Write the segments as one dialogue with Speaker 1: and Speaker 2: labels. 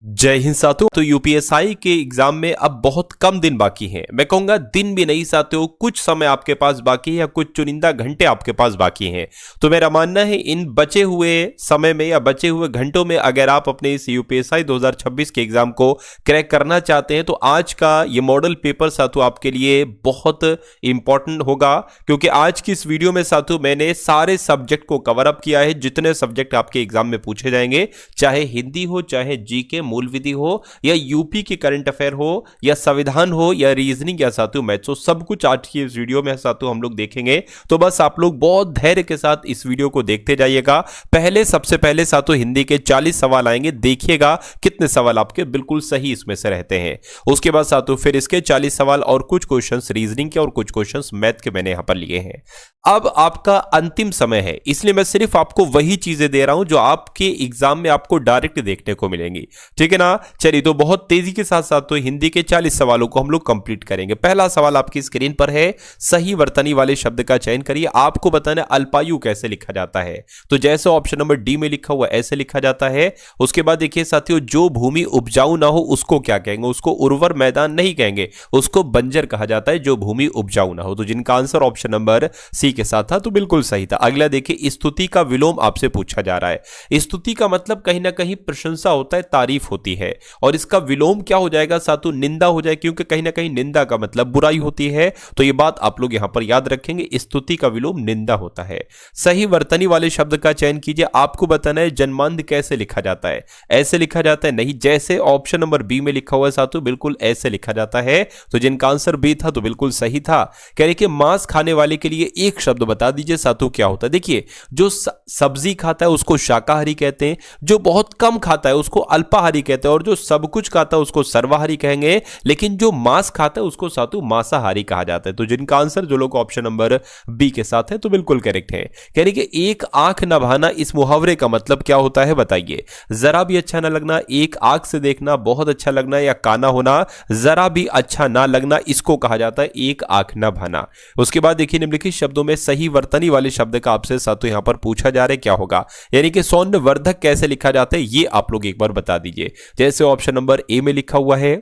Speaker 1: जय हिंद साथियों। तो यूपीएसआई के एग्जाम में अब बहुत कम दिन बाकी हैं। मैं कहूंगा दिन भी नहीं साथियों, कुछ समय आपके पास बाकी है या कुछ चुनिंदा घंटे आपके पास बाकी हैं। तो मेरा मानना है इन बचे हुए समय में या बचे हुए घंटों में अगर आप अपने इस यूपीएसआई 2026 के एग्जाम को क्रैक करना चाहते हैं तो आज का ये मॉडल पेपर साथियों आपके लिए बहुत इंपॉर्टेंट होगा, क्योंकि आज की इस वीडियो में साथियों मैंने सारे सब्जेक्ट को कवर अप किया है। जितने सब्जेक्ट आपके एग्जाम में पूछे जाएंगे, चाहे हिंदी हो, चाहे जीके मूल विधि हो, या यूपी के करंट अफेयर हो, या संविधान हो, या रीजनिंग, या साथियों मैथ्स हो, सब कुछ आज की इस वीडियो में साथियों हम लोग देखेंगे। तो बस आप लोग बहुत धैर्य के साथ इस वीडियो को देखते जाइएगा। सबसे पहले साथियों हिंदी के 40 सवाल आएंगे, देखिएगा कितने सवाल आपके बिल्कुल सही इसमें से रहते हैं। उसके बाद साथियों फिर इसके 40 सवाल और कुछ क्वेश्चंस रीजनिंग के और कुछ क्वेश्चंस मैथ के मैंने यहां पर लिए हैं। अब आपका अंतिम समय है, इसलिए मैं सिर्फ आपको वही चीजें दे रहा हूं जो आपके एग्जाम में आपको डायरेक्ट देखने को मिलेंगी, ठीक है ना। चलिए तो बहुत तेजी के साथ साथ तो हिंदी के 40 सवालों को हम लोग कंप्लीट करेंगे। पहला सवाल आपकी स्क्रीन पर है, सही वर्तनी वाले शब्द का चयन करिए। आपको बताना अल्पायु कैसे लिखा जाता है, तो जैसे ऑप्शन नंबर डी में लिखा हुआ ऐसे लिखा जाता है। उसके बाद देखिए साथियों, जो भूमि उपजाऊ ना हो उसको क्या कहेंगे, उसको उर्वर मैदान नहीं कहेंगे, उसको बंजर कहा जाता है जो भूमि उपजाऊ ना हो। तो जिनका आंसर ऑप्शन नंबर सी के साथ था तो बिल्कुल सही था। अगला देखिए, स्तुति का विलोम आपसे पूछा जा रहा है। स्तुति का मतलब कहीं ना कहीं प्रशंसा होता है, तारीफ होती है, और इसका विलोम क्या हो जाएगा साथियों, निंदा हो जाए, क्योंकि कहीं ना कहीं निंदा का मतलब बुराई होती है। तो यह बात आप लोग यहां पर याद रखेंगे, स्तुति का विलोम निंदा होता है। सही वर्तनी वाले शब्द का चयन कीजिए। आपको बताना है जन्मांध कैसे लिखा जाता है, ऐसे लिखा जाता है नहीं, जैसे ऑप्शन नंबर बी में लिखा हुआ है साथियों बिल्कुल ऐसे लिखा जाता है। तो जिनका आंसर बी था तो बिल्कुल सही था। कह रहे कि मांस खाने वाले के लिए एक शब्द बता दीजिए साथियों क्या होता है। देखिए, जो सब्जी खाता है उसको शाकाहारी कहते हैं, जो बहुत कम खाता है उसको अल्पाहारी कहते हैं, और जो सब कुछ खाता है उसको सर्वाहारी कहेंगे, लेकिन जो मांस खाता है उसको साथियों मांसाहारी कहा जाता है। तो जिनका आंसर जो लोग ऑप्शन नंबर बी के साथ है तो बिल्कुल करेक्ट है। कह रहे कि एक आंख न बहाना, इस मुहावरे का मतलब क्या होता है बताइए। जरा भी अच्छा ना लगना, एक आंख से देखना, बहुत अच्छा लगना, या काना होना, जरा भी अच्छा ना लगना, इसको कहा जाता है एक आंख न बहाना। उसके बाद देखिए, निम्नलिखित शब्दों में सही वर्तनी वाले शब्द का आपसे साथियों यहां पर पूछा जा रहा है क्या होगा, यानी कि सौंदर्यवर्धक कैसे लिखा जाता है ये आप लोग एक बार बता दीजिए। जैसे ऑप्शन नंबर ए में लिखा हुआ है,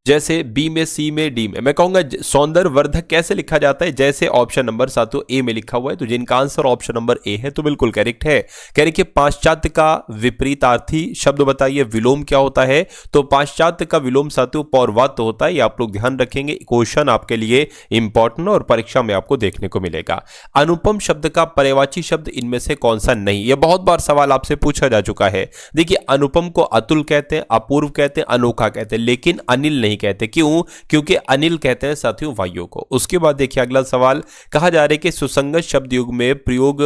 Speaker 1: जैसे बी में, सी में, डी में। मैं कहूंगा सौंदर्यवर्धक कैसे लिखा जाता है, जैसे ऑप्शन नंबर साथियों ए में लिखा हुआ है। तो जिनका आंसर ऑप्शन नंबर ए है तो बिल्कुल करेक्ट है। कह रहे कि पाश्चात्य का विपरीतार्थी शब्द बताइए, विलोम क्या होता है। तो पाश्चात्य का विलोम साथियों पौर्वात्य होता है, ये आप लोग ध्यान रखेंगे। क्वेश्चन आपके लिए इंपॉर्टेंट और परीक्षा में आपको देखने को मिलेगा। अनुपम शब्द का पर्यायवाची शब्द इनमें से कौन सा नहीं, यह बहुत बार सवाल आपसे पूछा जा चुका है। देखिए, अनुपम को अतुल कहते हैं, अपूर्व कहते हैं, अनोखा कहते हैं, लेकिन अनिल नहीं कहते। क्यों? क्योंकि अनिल कहते हैं साथियों वायु को। उसके बाद देखिए अगला सवाल, कहा जा रहा है कि सुसंगत शब्द युग में प्रयोग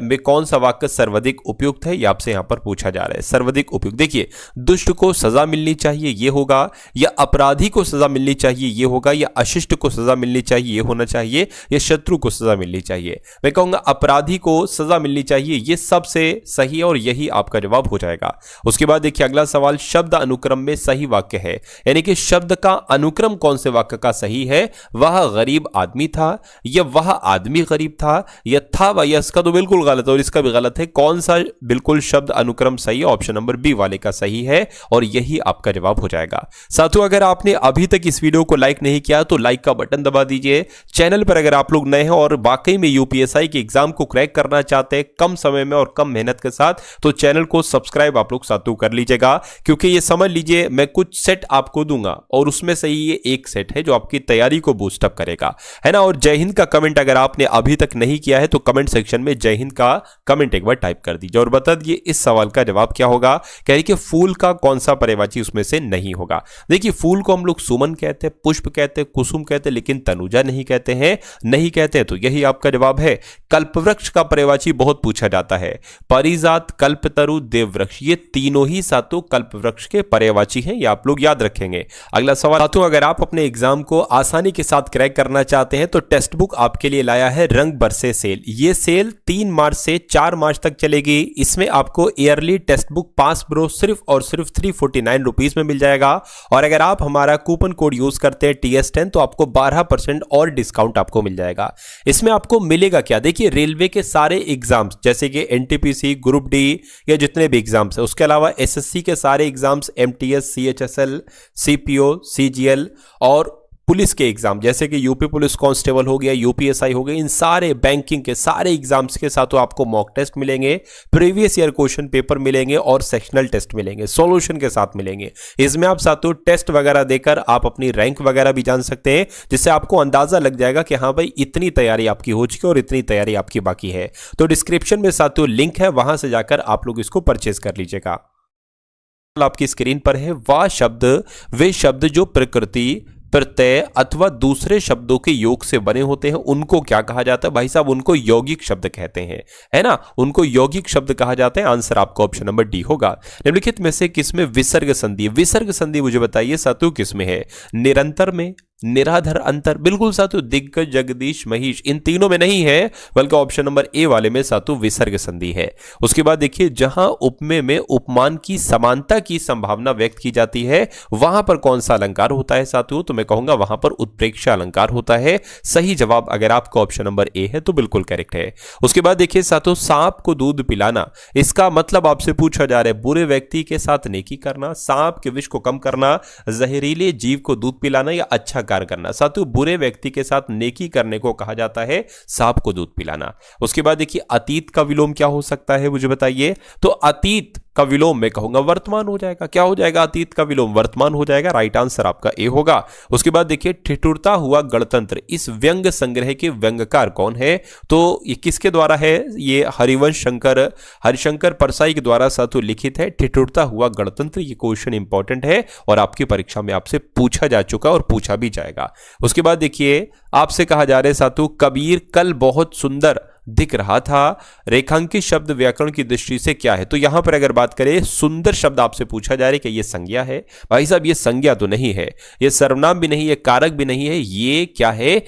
Speaker 1: में कौन सा वाक्य सर्वाधिक उपयुक्त है, यह आपसे यहां पर पूछा जा रहा है। सर्वाधिक उपयुक्त देखिए, दुष्ट को सजा मिलनी चाहिए ये होगा, या अपराधी को सजा मिलनी चाहिए ये होगा, या अशिष्ट को सजा मिलनी चाहिए ये होना चाहिए, या शत्रु को सजा मिलनी चाहिए। मैं कहूंगा अपराधी को सजा मिलनी चाहिए, ये सबसे सही है और यही आपका जवाब हो जाएगा। उसके बाद देखिए अगला सवाल, शब्द अनुक्रम में सही वाक्य है, यानी कि शब्द का अनुक्रम कौन से वाक्य का सही है। वह गरीब आदमी था, या वह आदमी गरीब था, या था वह, इसका तो बिल्कुल गलत है और इसका भी गलत है। कौन सा बिल्कुल शब्द अनुक्रम सही है, ऑप्शन नंबर बी वाले का सही है और यही आपका जवाब हो जाएगा। साथियों, अगर आपने अभी तक इस वीडियो को लाइक नहीं किया तो लाइक का बटन दबा दीजिए। चैनल पर अगर आप लोग नए हैं और वाकई में यूपीएसआई के एग्जाम को क्रैक करना चाहते हैं कम समय में और कम मेहनत के साथ, तो चैनल को सब्सक्राइब आप लोग साथियों कर लीजिएगा, क्योंकि ये समझ लीजिए मैं कुछ सेट आपको दूंगा और उसमें से ही ये एक सेट है जो आपकी तैयारी को बूस्ट अप करेगा, है ना। और जय हिंद का कमेंट अगर आपने अभी तक नहीं किया है तो कमेंट सेक्शन में जय हिंद का कमेंट एक बार टाइप कर दीजिए और बता दीजिए इस सवाल का जवाब क्या होगा। कह रही कि फूल का कौन सा पर्यायवाची उसमें से नहीं होगा। देखिए, फूल को हम लोग सुमन कहते हैं, पुष्प कहते हैं, कुसुम कहते हैं, लेकिन तनुजा नहीं कहते हैं, नहीं कहते हैं, तो यही आपका जवाब है। कल्पवृक्ष का पर्यायवाची बहुत पूछा जाता है, परिजात, कल्पतरु, देववृक्ष, ये तीनों ही सातों कल्पवृक्ष के पर्यायवाची हैं, ये आप लोग याद रखेंगे। अगला सवाल साथियों, अगर आप अपने एग्जाम को आसानी के साथ क्रैक करना चाहते हैं तो टेक्स्ट बुक आपके लिए लाया है रंग बरसे सेल। ये सेल 3 मार्च से 4 मार्च तक चलेगी। इसमें आपको yearly text book pass pro सिर्फ और सिर्फ 349 रुपीज में मिल जाएगा। और अगर आप हमारा कूपन कोड यूज करते हैं TS10 तो आपको 12% और डिस्काउंट आपको मिल जाएगा। इसमें आपको मिलेगा क्या, देखिए रेलवे के सारे एग्जाम्स जैसे कि NTPC, ग्रुप डी या जितने भी एग्जाम्स है, उसके अलावा SSC के सारे exams, MTS, CHSL, CPO, CGL और पुलिस के एग्जाम जैसे कि यूपी पुलिस कांस्टेबल हो गया, UPSI हो गया, इन सारे बैंकिंग के सारे एग्जाम्स के साथ तो आपको मॉक टेस्ट मिलेंगे, प्रीवियस ईयर क्वेश्चन पेपर मिलेंगे और सेक्शनल टेस्ट मिलेंगे, सॉल्यूशन के साथ मिलेंगे। इसमें आप साथों टेस्ट वगैरह देकर आप अपनी रैंक वगैरह भी जान सकते हैं, जिससे आपको अंदाजा लग जाएगा कि हाँ भाई इतनी तैयारी आपकी हो चुकी है और इतनी तैयारी आपकी बाकी है। तो डिस्क्रिप्शन में साथियों लिंक है, वहां से जाकर आप लोग इसको परचेज कर लीजिएगा। आपकी स्क्रीन पर है वह शब्द, वे शब्द जो प्रकृति, प्रत्यय अथवा दूसरे शब्दों के योग से बने होते हैं उनको क्या कहा जाता है? भाई साहब उनको यौगिक शब्द कहते हैं, है ना, उनको यौगिक शब्द कहा जाता है। आंसर आपको ऑप्शन नंबर डी होगा। निम्नलिखित में से किसमें विसर्ग संधि, विसर्ग संधि मुझे बताइए साथियों किसमें है? निरंतर में, निराधर अंतर, बिल्कुल साथियों दिग्गज, जगदीश, महिष, इन तीनों में नहीं है, बल्कि ऑप्शन नंबर ए वाले में साथियों विसर्ग संधि है। उसके बाद देखिए जहां उपमेय में उपमान की समानता की संभावना व्यक्त की जाती है वहां पर कौन सा अलंकार होता है साथियों? तो मैं कहूंगा वहां पर उत्प्रेक्षा अलंकार होता है। सही जवाब अगर आपका ऑप्शन नंबर ए है तो बिल्कुल करेक्ट है। उसके बाद देखिए साथियों सांप को दूध पिलाना, इसका मतलब आपसे पूछा जा रहा है बुरे व्यक्ति के साथ नेकी करना, सांप के विष को कम करना, जहरीले जीव को दूध पिलाना या अच्छा करना। साथियों बुरे व्यक्ति के साथ नेकी करने को कहा जाता है सांप को दूध पिलाना। उसके बाद देखिए अतीत का विलोम क्या हो सकता है मुझे बताइए? तो अतीत का विलोम मैं कहूंगा वर्तमान हो जाएगा। क्या हो जाएगा? अतीत का विलोम वर्तमान हो जाएगा। राइट आंसर आपका ए होगा। उसके बाद देखिए ठिठुरता हुआ गणतंत्र, इस व्यंग संग्रह के व्यंगकार कौन है? तो ये किसके द्वारा है? ये हरिशंकर परसाई के द्वारा साथियों लिखित है ठिठुरता हुआ गणतंत्र। ये क्वेश्चन इंपॉर्टेंट है और आपकी परीक्षा में आपसे पूछा जा चुका और पूछा भी जाएगा। उसके बाद देखिए आपसे कहा जा रहा है साथियों कबीर कल बहुत सुंदर दिख रहा था, रेखांकित शब्द व्याकरण की दृष्टि से क्या है? तो यहां पर अगर बात करें सुंदर शब्द आपसे पूछा जा रहा है कि ये संज्ञा है? भाई साहब ये संज्ञा तो नहीं है, ये सर्वनाम भी नहीं है, कारक भी नहीं है, ये क्या है?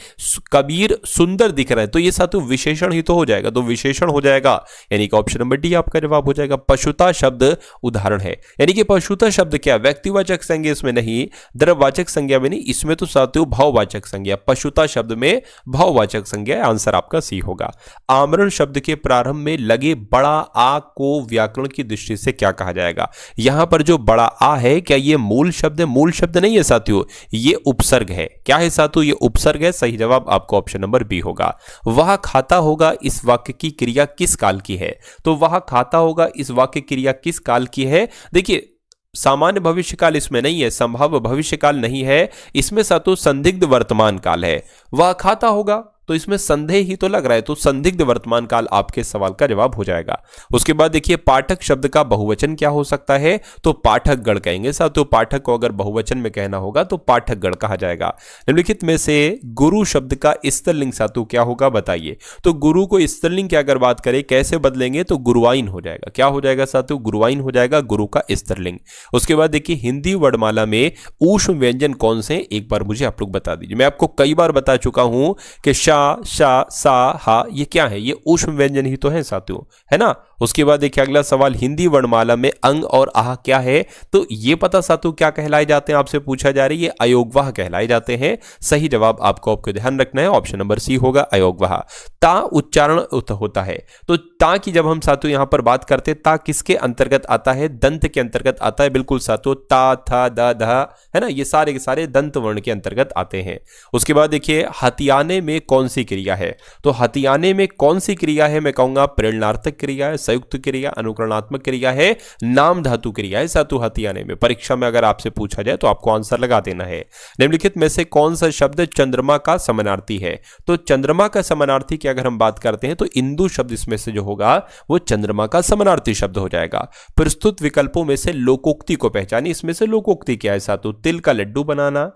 Speaker 1: कबीर सुंदर दिख रहा है, तो ये साथ विशेषण ही तो हो जाएगा, तो विशेषण हो जाएगा, यानी कि ऑप्शन नंबर डी आपका जवाब हो जाएगा। पशुता शब्द उदाहरण है, यानी कि पशुता शब्द क्या? व्यक्तिवाचक संज्ञा इसमें नहीं, द्रव्यवाचक संज्ञा में नहीं, इसमें तो साथियों भाववाचक संज्ञा, पशुता शब्द में भाववाचक संज्ञा। आंसर आपका सी होगा। आमरण शब्द के प्रारंभ में लगे बड़ा आ को व्याकरण की दृष्टि से क्या कहा जाएगा? यहां पर जो बड़ा आ है क्या ये मूल शब्द है? मूल शब्द नहीं है साथियों, ये उपसर्ग है। क्या है साथियों? ये उपसर्ग है। सही जवाब आपको ऑप्शन नंबर बी होगा। वह खाता होगा इस वाक्य की क्रिया किस काल की है? तो वह खाता होगा इस वाक्य क्रिया किस काल की है? देखिए सामान्य भविष्यकाल इसमें नहीं है, संभाव्य भविष्यकाल नहीं है, इसमें साथियों संदिग्ध वर्तमान काल है। वह खाता होगा तो इसमें संदेह ही तो लग रहा है, तो संदिग्ध वर्तमान काल आपके सवाल का जवाब हो जाएगा। उसके बाद देखिए पाठक शब्द का बहुवचन क्या हो सकता है? तो पाठक गण कहेंगे साथियों। पाठक को अगर बहुवचन में कहना होगा तो पाठक गण कहा जाएगा। निम्नलिखित में से गुरु शब्द का स्त्रीलिंग साथियों क्या होगा बताइए? तो गुरु को स्त्रीलिंग की अगर बात करें कैसे बदलेंगे तो गुरुवाइन हो जाएगा। क्या हो जाएगा साथियों? गुरुवाइन हो जाएगा, गुरु का स्त्रीलिंग। उसके बाद देखिए हिंदी वर्णमाला में ऊष्म व्यंजन कौन से? एक बार मुझे आप लोग बता दीजिए। मैं आपको कई बार बता चुका हूं कि शा, सा, हा ये क्या है? ये ऊष्म व्यंजन ही तो है साथियों, है ना। उसके बाद देखिए अगला सवाल हिंदी वर्णमाला में अंग और आह क्या है? तो ये पता साथियों क्या कहलाए जाते हैं? आपसे पूछा जा रही है अयोगवाह कहलाए जाते हैं। सही जवाब आपको ध्यान रखना है, ऑप्शन नंबर सी होगा अयोगवाह। ता उच्चारण होता है, तो ता की जब हम साथियों यहां पर बात करते हैं ता किसके अंतर्गत आता है? दंत के अंतर्गत आता है। बिल्कुल साथियों ता, था, दा, धा, है ना, ये सारे के सारे दंत वर्ण के अंतर्गत आते हैं। उसके बाद देखिए हथियाने में कौन सी क्रिया है? तो हथियाने में कौन सी क्रिया है? मैं कहूंगा प्रेरणार्थक क्रिया है, संयुक्त क्रिया, अनुकरणात्मक क्रिया है, नाम धातु क्रिया है साथियों हथियाने में। परीक्षा में अगर आपसे पूछा जाए तो आपको आंसर लगा देना है। निम्नलिखित में से कौन सा शब्द चंद्रमा का समानार्थी है? तो चंद्रमा का समानार्थी की अगर हम बात करते हैं तो इंदु शब्द इसमें से जो होगा वो चंद्रमा का समानार्थी शब्द हो जाएगा। प्रस्तुत विकल्पों में से लोकोक्ति को पहचानिए। इसमें से लोकोक्ति क्या है साथियों? तिल का लड्डू बनाना,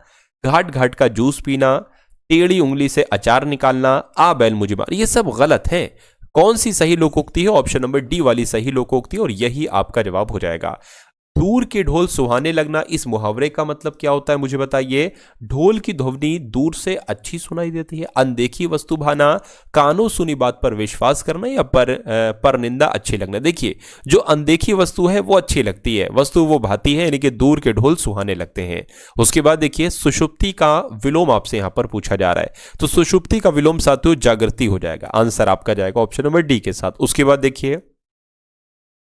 Speaker 1: घाट घाट का जूस पीना, टेढ़ी उंगली से अचार निकालना, आ बैल मुझे मार, ये सब गलत है। कौन सी सही लोकोक्ति है? ऑप्शन नंबर डी वाली सही लोकोक्ति, और यही आपका जवाब हो जाएगा। दूर के ढोल सुहाने लगना, इस मुहावरे का मतलब क्या होता है मुझे बताइए। ढोल की ध्वनि दूर से अच्छी सुनाई देती है। अनदेखी वस्तु भाना, कानों सुनी बात पर विश्वास करना, या पर निंदा अच्छी लगना। देखिए जो अनदेखी वस्तु है वो अच्छी लगती है, वस्तु वो भाती है, यानी कि दूर के ढोल सुहाने लगते हैं। उसके बाद देखिए सुषुप्ति का विलोम आपसे यहां पर पूछा जा रहा है, तो सुषुप्ति का विलोम साथियों जागृति हो जाएगा। आंसर आपका जाएगा ऑप्शन नंबर डी के साथ। उसके बाद देखिए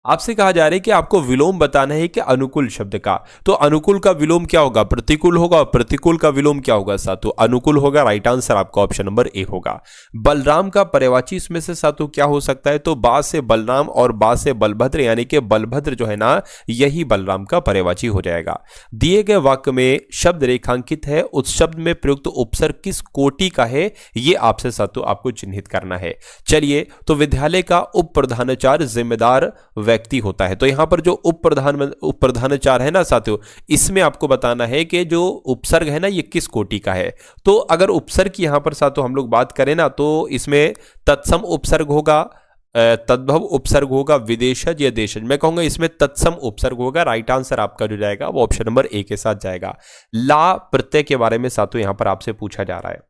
Speaker 1: आपसे कहा जा रहा है कि आपको विलोम बताना है कि अनुकूल शब्द का, तो अनुकूल का विलोम क्या होगा, प्रतिकूल होगा। प्रतिकूल का विलोम क्या होगा साथियों, अनुकूल होगा। राइट आंसर आपका ऑप्शन नंबर ए होगा। बलराम का पर्यायवाची इसमें से साथियों क्या हो सकता है, तो बा से बलराम और बा से बलभद्र, यानी कि बलभद्र जो है ना यही बलराम का पर्यायवाची हो जाएगा। दिए गए वाक्य में शब्द रेखांकित है, उस शब्द में प्रयुक्त उपसर्ग किस कोटि का है, ये आपसे साथियों आपको चिन्हित करना है। चलिए तो विद्यालय का उप प्रधानाचार्य जिम्मेदार व्यक्ति होता है, तो यहां पर जो उप प्रधानाचार्य है ना साथियों, इसमें आपको बताना है कि जो उपसर्ग है ना ये किस कोटि का है। तो अगर उपसर्ग की यहां पर साथियों हम लोग बात करें ना, तो इसमें तत्सम उपसर्ग होगा, तद्भव उपसर्ग होगा, विदेशज या देशज। मैं कहूंगा इसमें तत्सम उपसर्ग होगा। राइट आंसर आपका जो जाएगा वो ऑप्शन नंबर ए के साथ जाएगा। ला प्रत्यय के बारे में साथियों यहां पर आपसे पूछा जा रहा है,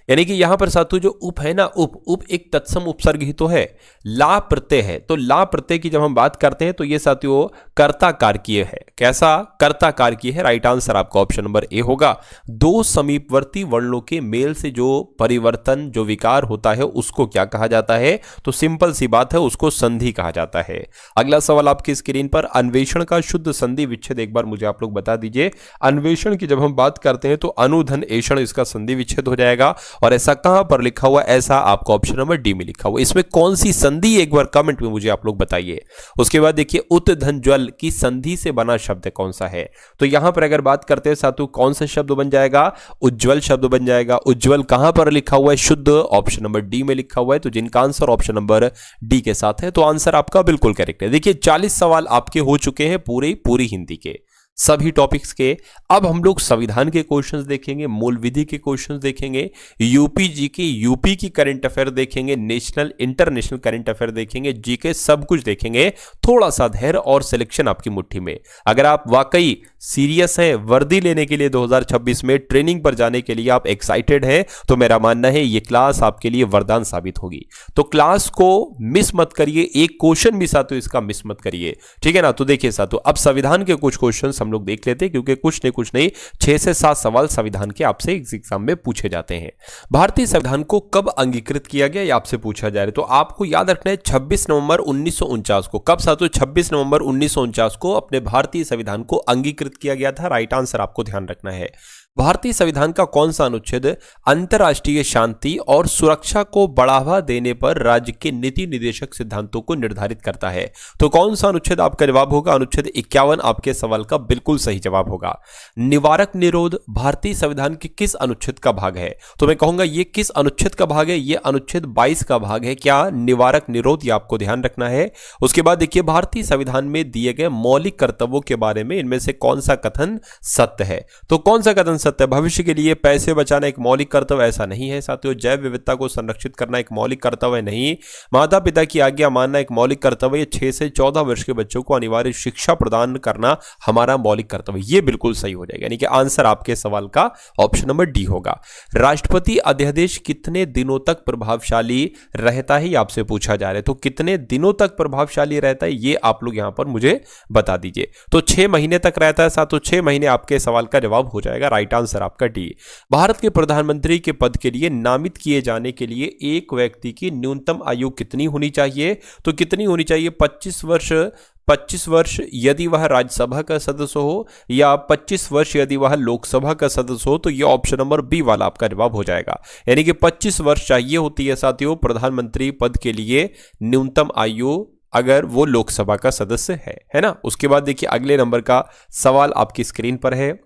Speaker 1: यानी कि यहां पर साथियों जो उप है ना, उप एक तत्सम उपसर्ग ही तो है, ला प्रत्यय है। तो ला प्रत्यय की जब हम बात करते हैं तो ये साथियों कर्ता कारकीय है। कैसा, कर्ता कारकीय है। राइट आंसर आपका ऑप्शन नंबर ए होगा। दो समीपवर्ती वर्णों के मेल से जो परिवर्तन, जो विकार होता है उसको क्या कहा जाता है, तो सिंपल सी बात है, उसको संधि कहा जाता है। अगला सवाल आपकी स्क्रीन पर, अन्वेषण का शुद्ध संधि विच्छेद एक बार मुझे आप लोग बता दीजिए। अन्वेषण की जब हम बात करते हैं तो अनुधन एषण, इसका संधि विच्छेद हो जाएगा। और ऐसा कहां पर लिखा हुआ, ऐसा आपको ऑप्शन नंबर डी में लिखा हुआ। इसमें कौन सी संधि, एक बार कमेंट में मुझे आप लोग बताइए। उसके बाद देखिए उत धन ज्वल की संधि से बना शब्द कौन सा है, तो यहां पर अगर बात करते हैं साथियों कौन सा शब्द बन जाएगा, उज्ज्वल शब्द बन जाएगा। उज्ज्वल कहां पर लिखा हुआ है, शुद्ध, ऑप्शन नंबर डी में लिखा हुआ है। तो जिनका आंसर ऑप्शन नंबर डी के साथ है, तो आंसर आपका बिल्कुल करेक्ट है। देखिए 40 सवाल आपके हो चुके हैं पूरी हिंदी के सभी टॉपिक्स के। अब हम लोग संविधान के क्वेश्चंस देखेंगे, मूल विधि के क्वेश्चंस देखेंगे, यूपी जीके, यूपी की करंट अफेयर देखेंगे, नेशनल इंटरनेशनल करंट अफेयर देखेंगे, जीके सब कुछ देखेंगे। थोड़ा सा धैर्य और सिलेक्शन आपकी मुट्ठी में। अगर आप वाकई सीरियस हैं, वर्दी लेने के लिए 2026 में ट्रेनिंग पर जाने के लिए आप एक्साइटेड हैं, तो मेरा मानना है ये क्लास आपके लिए वरदान साबित होगी। तो क्लास को मिस मत करिए, एक क्वेश्चन भी साथियों इसका मिस मत करिए, ठीक है ना। तो देखिए साथियों अब संविधान के कुछ क्वेश्चन हम लोग देख लेते हैं, क्योंकि कुछ नहीं 6 से 7 सवाल संविधान के आपसे एग्जाम में पूछे जाते हैं। भारतीय संविधान को कब अंगीकृत किया गया, ये आपसे पूछा जा रहा है। तो आपको याद रखना है 26 नवंबर 1949 को। कब साथियों, 26 नवंबर 1949 को अपने भारतीय संविधान को अंगीकृत किया गया था। राइट आंसर आपको ध्यान रखना है। भारतीय संविधान का कौन सा अनुच्छेद अंतर्राष्ट्रीय शांति और सुरक्षा को बढ़ावा देने पर राज्य के नीति निर्देशक सिद्धांतों को निर्धारित करता है, तो कौन सा अनुच्छेद आपका जवाब होगा, अनुच्छेद 51 आपके सवाल का बिल्कुल सही जवाब होगा। निवारक निरोध भारतीय संविधान के किस अनुच्छेद का भाग है, तो मैं कहूंगा ये किस अनुच्छेद का भाग है, ये अनुच्छेद 22 का भाग है। क्या, निवारक निरोध, ये आपको ध्यान रखना है। उसके बाद देखिए भारतीय संविधान में दिए गए मौलिक कर्तव्यों के बारे में इनमें से कौन सा कथन सत्य है, तो कौन सा कथन सत्य है, भविष्य के लिए पैसे बचाना एक मौलिक कर्तव्य ऐसा नहीं है साथियों, जैव विविधता को संरक्षित करना एक मौलिक कर्तव्य नहीं, माता पिता की आज्ञा मानना एक मौलिक कर्तव्य, 6 से 14 वर्ष के बच्चों को अनिवार्य शिक्षा प्रदान करना हमारा मौलिक कर्तव्य, ये बिल्कुल सही हो जाएगा। यानी कि आंसर आपके सवाल का ऑप्शन नंबर डी होगा। राष्ट्रपति अध्यादेश कितने दिनों तक प्रभावशाली रहता है, ये आपसे पूछा जा रहा है, तो कितने दिनों तक प्रभावशाली रहता है ये आप लोग यहां पर मुझे बता दीजिए। तो 6 महीने तक रहता है साथियों, 6 महीने आपके सवाल का जवाब हो जाएगा। राइट आंसर आपका डी। भारत के प्रधानमंत्री के पद के लिए नामित किए जाने के लिए एक व्यक्ति की न्यूनतम आयु कितनी होनी चाहिए, तो कितनी होनी चाहिए, 25 वर्ष यदि वह राज्यसभा का सदस्य हो, या 25 वर्ष यदि वह लोकसभा का सदस्य हो, तो यह ऑप्शन नंबर बी वाला आपका जवाब हो जाएगा। यानी कि 25 वर्ष चाहिए होती है साथियों प्रधानमंत्री पद के लिए न्यूनतम आयु, अगर वो लोकसभा का सदस्य है ना। उसके बाद देखिए अगले नंबर का सवाल आपकी स्क्रीन पर है,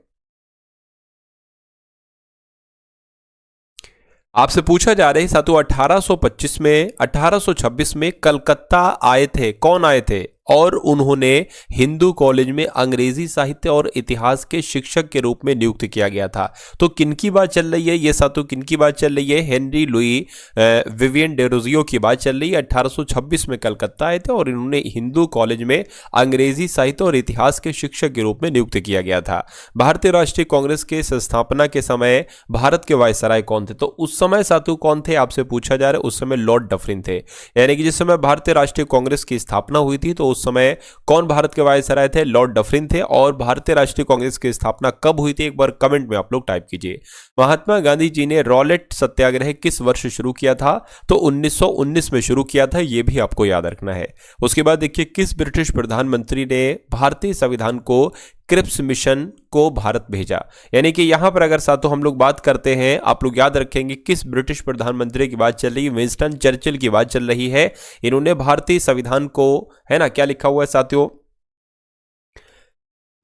Speaker 1: आपसे पूछा जा रहा है साथियों 1826 में 1826 में कलकत्ता आए थे, कौन आए थे, और उन्होंने हिंदू कॉलेज में अंग्रेजी साहित्य और इतिहास के शिक्षक के रूप में नियुक्त किया गया था। तो किनकी बात चल रही है ये सातों, किनकी बात चल रही है? हेनरी लुई विवियन डेरोजियो की बात चल रही है। 1826 में कलकत्ता आए थे और इन्होंने हिंदू कॉलेज में अंग्रेजी साहित्य और इतिहास के शिक्षक के रूप में नियुक्त किया गया था। भारतीय राष्ट्रीय कांग्रेस के संस्थापना के समय भारत के वायसराय कौन थे? तो उस समय सातु कौन थे आपसे पूछा जा रहा है। उस समय लॉर्ड डफरिन थे। यानी कि जिस समय भारतीय राष्ट्रीय कांग्रेस की स्थापना हुई थी तो उस समय कौन भारत के वायसराय थे? लॉर्ड डफरिन थे। और भारतीय राष्ट्रीय कांग्रेस की स्थापना कब हुई थी? एक बार कमेंट में आप लोग टाइप कीजिए। महात्मा गांधी जी ने रॉलेट सत्याग्रह किस वर्ष शुरू किया था? तो 1919 में शुरू किया था, यह भी आपको याद रखना है। उसके बाद देखिए, किस ब्रिटिश प्रधानमंत्री ने भारतीय संविधान को क्रिप्स मिशन को भारत भेजा? यानी कि यहां पर अगर साथों हम लोग बात करते हैं, आप लोग याद रखेंगे किस ब्रिटिश प्रधानमंत्री की बात चल रही है? विंस्टन चर्चिल की बात चल रही है। इन्होंने भारतीय संविधान को, है ना, क्या लिखा हुआ है साथियों,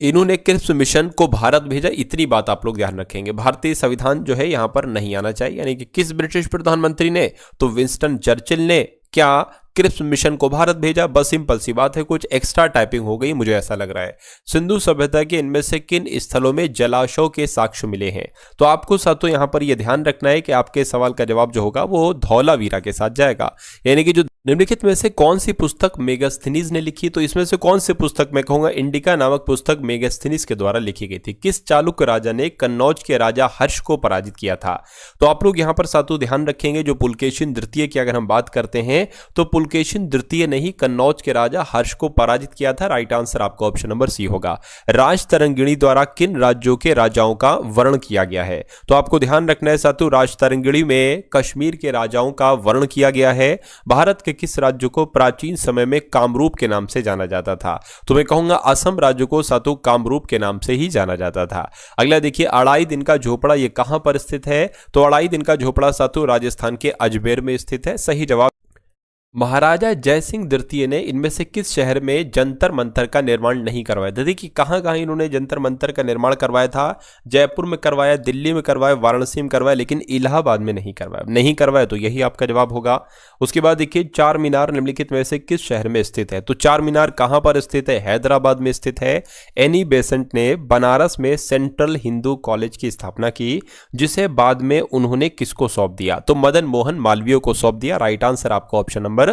Speaker 1: इन्होंने क्रिप्स मिशन को भारत भेजा। इतनी बात आप लोग ध्यान रखेंगे, भारतीय संविधान जो है यहां पर नहीं आना चाहिए। यानी कि किस ब्रिटिश प्रधानमंत्री ने? तो विंस्टन चर्चिल ने क्या क्रिप्स मिशन को भारत भेजा? बस सिंपल सी बात है, कुछ एक्स्ट्रा टाइपिंग हो गई मुझे ऐसा लग रहा है। सिंधु सभ्यता के इनमें से किन स्थलों में जलाशयों के साक्ष्य मिले हैं? तो आपको साथों यहां पर यह ध्यान रखना है कि आपके सवाल का जवाब जो होगा वो धौलावीरा के साथ जाएगा। यानी कि जो निम्नलिखित में से कौन सी पुस्तक मेगास्थनीज ने लिखी? तो इसमें से कौन सी पुस्तक, मैं कहूंगा इंडिका नामक पुस्तक मेगास्थनीज के द्वारा लिखी गई थी। किस चालुक्य राजा ने कन्नौज के राजा हर्ष को पराजित किया था? तो आप लोग यहां पर साथों ध्यान रखेंगे, जो पुलकेशिन द्वितीय की अगर हम बात करते हैं तो पुलकेशिन द्वितीय ने ही कन्नौज के राजा हर्ष को पराजित किया था। राइट आंसर आपका ऑप्शन नंबर सी होगा। राजतरंगिणी द्वारा किन राज्यों के राजाओं का वर्णन किया गया है? तो आपको ध्यान रखना है साथों, राजतरंगिणी में कश्मीर के राजाओं का वर्णन किया गया है। भारत के किस राज्य को प्राचीन समय में कामरूप के नाम से जाना जाता था? तो मैं कहूंगा असम राज्य को सातों कामरूप के नाम से ही जाना जाता था। अगला देखिए, अढ़ाई दिन का झोपड़ा ये कहां पर स्थित है? तो अढ़ाई दिन का झोपड़ा सातों राजस्थान के अजमेर में स्थित है। सही जवाब। महाराजा जयसिंह द्वितीय ने इनमें से किस शहर में जंतर मंतर का निर्माण नहीं करवाया? देखिए कहां कहां इन्होंने जंतर मंतर का निर्माण करवाया था। जयपुर में करवाया, दिल्ली में करवाया, वाराणसी में करवाया, लेकिन इलाहाबाद में नहीं करवाया। नहीं करवाया तो यही आपका जवाब होगा। उसके बाद देखिए, चार मीनार निम्नलिखित में से किस शहर में स्थित है? तो चार मीनार कहां पर स्थित है? हैदराबाद में स्थित है। एनी बेसेंट ने बनारस में सेंट्रल हिंदू कॉलेज की स्थापना की, जिसे बाद में उन्होंने किसको सौंप दिया? तो मदन मोहन मालवीय को सौंप दिया। राइट आंसर आपका ऑप्शन नंबर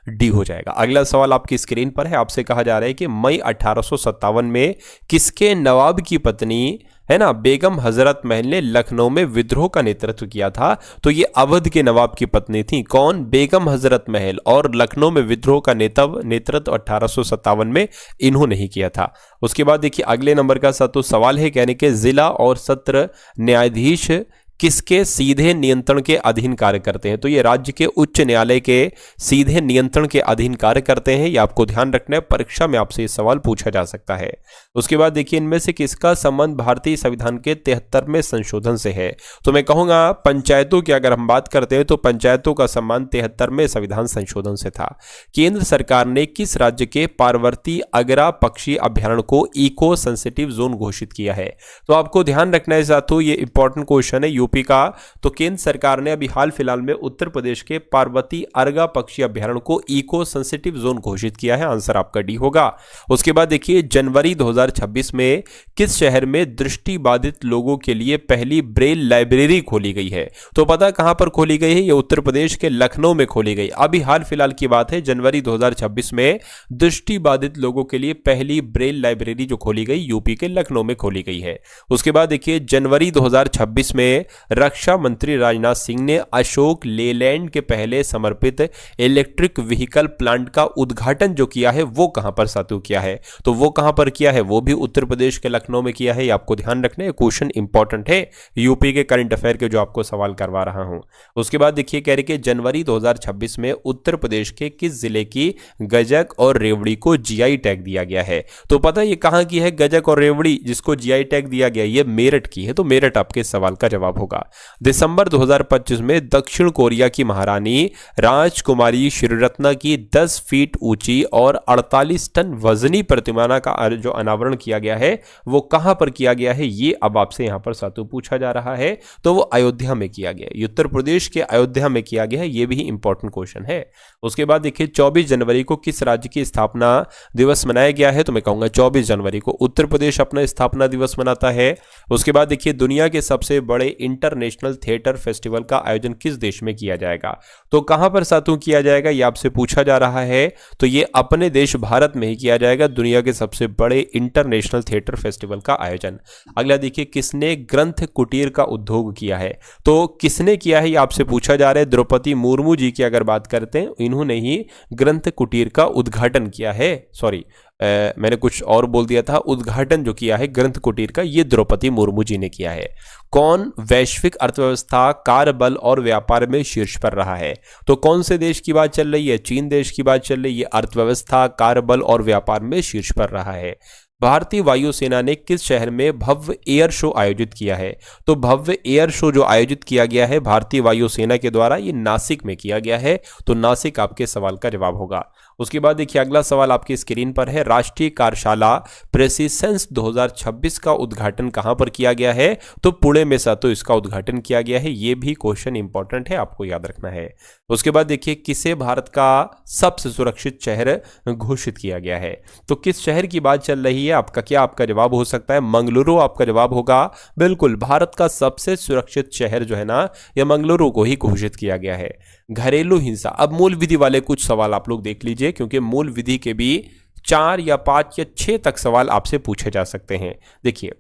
Speaker 1: डी हो जाएगा। अगला सवाल आपकी स्क्रीन पर है। आपसे कहा जा रहा है कि मई 1857 में किसके नवाब की पत्नी, है ना, बेगम हजरत महल ने लखनऊ में विद्रोह का नेतृत्व किया था? तो ये अवध के नवाब की पत्नी थी। कौन? बेगम हजरत महल। और लखनऊ में विद्रोह का नेतृत्व 1857 में इन्होंने ही किया था। उसके बाद देखिए, अगले नंबर का सातों सवाल है, यानी कि जिला और सत्र न्यायाधीश किसके सीधे नियंत्रण के अधीन कार्य करते हैं? तो ये राज्य के उच्च न्यायालय के सीधे नियंत्रण के अधीन कार्य करते हैं। ये आपको ध्यान रखना है, परीक्षा में आपसे ये सवाल पूछा जा सकता है। उसके बाद देखिए, इनमें से किसका संबंध भारतीय संविधान के 73वें संशोधन से है? तो मैं कहूंगा पंचायतों की अगर हम बात करते हैं तो पंचायतों का संबंध 73वें संविधान संशोधन से था। केंद्र सरकार ने किस राज्य के पार्वती अगरा पक्षी अभ्यारण्य को इको सेंसिटिव जोन घोषित किया है? तो आपको ध्यान रखना है साथियों, ये इंपॉर्टेंट क्वेश्चन है यूपी का। तो केंद्र सरकार ने अभी हाल फिलहाल में उत्तर प्रदेश के पार्वती अर्गा पक्षी अभ्यारण्य को इको सेंसिटिव जोन घोषित किया है। आंसर आपका डी होगा। उसके बाद देखिए, जनवरी 2026 में किस शहर में दृष्टि बाधित लोगों के लिए पहली ब्रेल लाइब्रेरी खोली गई है? तो पता कहां पर खोली गई है? ये उत्तर प्रदेश के लखनऊ में खोली गई। अभी हाल फिलहाल की बात है, जनवरी 2026 में दृष्टि बाधित लोगों के लिए पहली ब्रेल लाइब्रेरी जो खोली गई यूपी के लखनऊ में खोली गई है। उसके बाद देखिए, जनवरी 2026 में रक्षा मंत्री राजनाथ सिंह ने अशोक लेलैंड के पहले समर्पित इलेक्ट्रिक व्हीकल प्लांट का उद्घाटन जो किया है वो कहां पर साथियों किया है? तो वो कहां पर किया है? वो भी उत्तर प्रदेश के लखनऊ में किया है। ये आपको ध्यान रखना है, क्वेश्चन इंपॉर्टेंट है यूपी के करंट अफेयर के जो आपको सवाल करवा रहा हूं। उसके बाद देखिए, कह रहे कि जनवरी 2026 में उत्तर प्रदेश के किस जिले की गजक और रेवड़ी को जीआई टैग दिया गया है? तो पता है ये कहां की है गजक और रेवड़ी जिसको जीआई टैग दिया गया? ये मेरठ की है। तो मेरठ आपके सवाल का जवाब होगा। होगा। दिसंबर 2025 में दक्षिण कोरिया की महारानी राजकुमारी श्रीरत्ना की 10 फीट ऊंची और 48 टन वजनी प्रतिमा का जो अनावरण किया गया है वो कहां पर किया गया है, ये अब आपसे यहां पर सातों पूछा जा रहा है। तो वो अयोध्या में किया गया, उत्तर प्रदेश के अयोध्या में किया गया है, ये भी इंपॉर्टेंट क्वेश्चन है। उसके बाद देखिए 24 जनवरी को किस राज्य की स्थापना दिवस मनाया गया है, तो मैं कहूंगा 24 जनवरी को उत्तर प्रदेश अपना स्थापना दिवस मनाता है। उसके बाद देखिए दुनिया के सबसे बड़े इंटरनेशनल थिएटर फेस्टिवल का आयोजन किस देश में किया जाएगा, तो कहां पर सातों किया जाएगा, ये आपसे पूछा जा रहा है। तो ये अपने देश भारत में ही किया जाएगा, दुनिया के सबसे बड़े इंटरनेशनल थिएटर फेस्टिवल का आयोजन। अगला देखिए किसने ग्रंथ कुटीर का उद्योग किया है, तो किसने किया है ये आपसे पूछा जा रहा है। द्रौपदी मुर्मू जी की अगर बात करते हैं, इन्होंने ही ग्रंथ कुटीर का उद्घाटन किया है। सॉरी, मैंने कुछ और बोल दिया था, उद्घाटन जो किया है ग्रंथ कुटीर का ये द्रौपदी मुर्मू जी ने किया है। कौन वैश्विक अर्थव्यवस्था, कार्यबल और व्यापार में शीर्ष पर रहा है, तो कौन से देश की बात चल रही है, चीन देश की बात चल रही है। अर्थव्यवस्था, कार्यबल और व्यापार में शीर्ष पर रहा है। भारतीय वायुसेना ने किस शहर में भव्य एयर शो आयोजित किया है, तो भव्य एयर शो जो आयोजित किया गया है भारतीय वायुसेना के द्वारा ये नासिक में किया गया है, तो नासिक आपके सवाल का जवाब होगा। उसके बाद देखिए अगला सवाल आपकी स्क्रीन पर है, राष्ट्रीय कार्यशाला प्रेसिसेंस 2026 का उद्घाटन कहां पर किया गया है, तो पुणे में सातों इसका उद्घाटन किया गया है। ये भी क्वेश्चन इंपॉर्टेंट है, आपको याद रखना है। उसके बाद देखिए किसे भारत का सबसे सुरक्षित शहर घोषित किया गया है, तो किस शहर की बात चल रही है, आपका क्या आपका जवाब हो सकता है, मंगलुरु आपका जवाब होगा। बिल्कुल, भारत का सबसे सुरक्षित शहर जो है ना, यह मंगलुरु को ही घोषित किया गया है। घरेलू हिंसा, अब मूल विधि वाले कुछ सवाल आप लोग देख लीजिए, क्योंकि मूल विधि के भी 4 या 5 या 6 तक सवाल आपसे पूछे जा सकते हैं। देखिए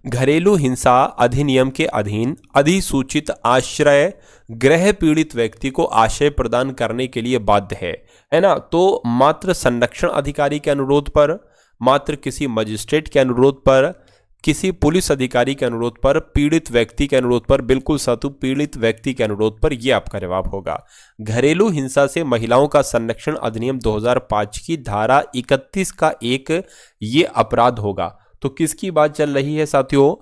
Speaker 1: घरेलू हिंसा अधिनियम के अधीन अधिसूचित आश्रय गृह पीड़ित व्यक्ति को आश्रय प्रदान करने के लिए बाध्य है ना, तो मात्र संरक्षण अधिकारी के अनुरोध पर, मात्र किसी मजिस्ट्रेट के अनुरोध पर, किसी पुलिस अधिकारी के अनुरोध पर, पीड़ित व्यक्ति के अनुरोध पर, बिल्कुल सातु पीड़ित व्यक्ति के अनुरोध पर, यह आपका जवाब होगा। घरेलू हिंसा से महिलाओं का संरक्षण अधिनियम 2005 की धारा 31 का एक ये अपराध होगा, तो किसकी बात चल रही है साथियों,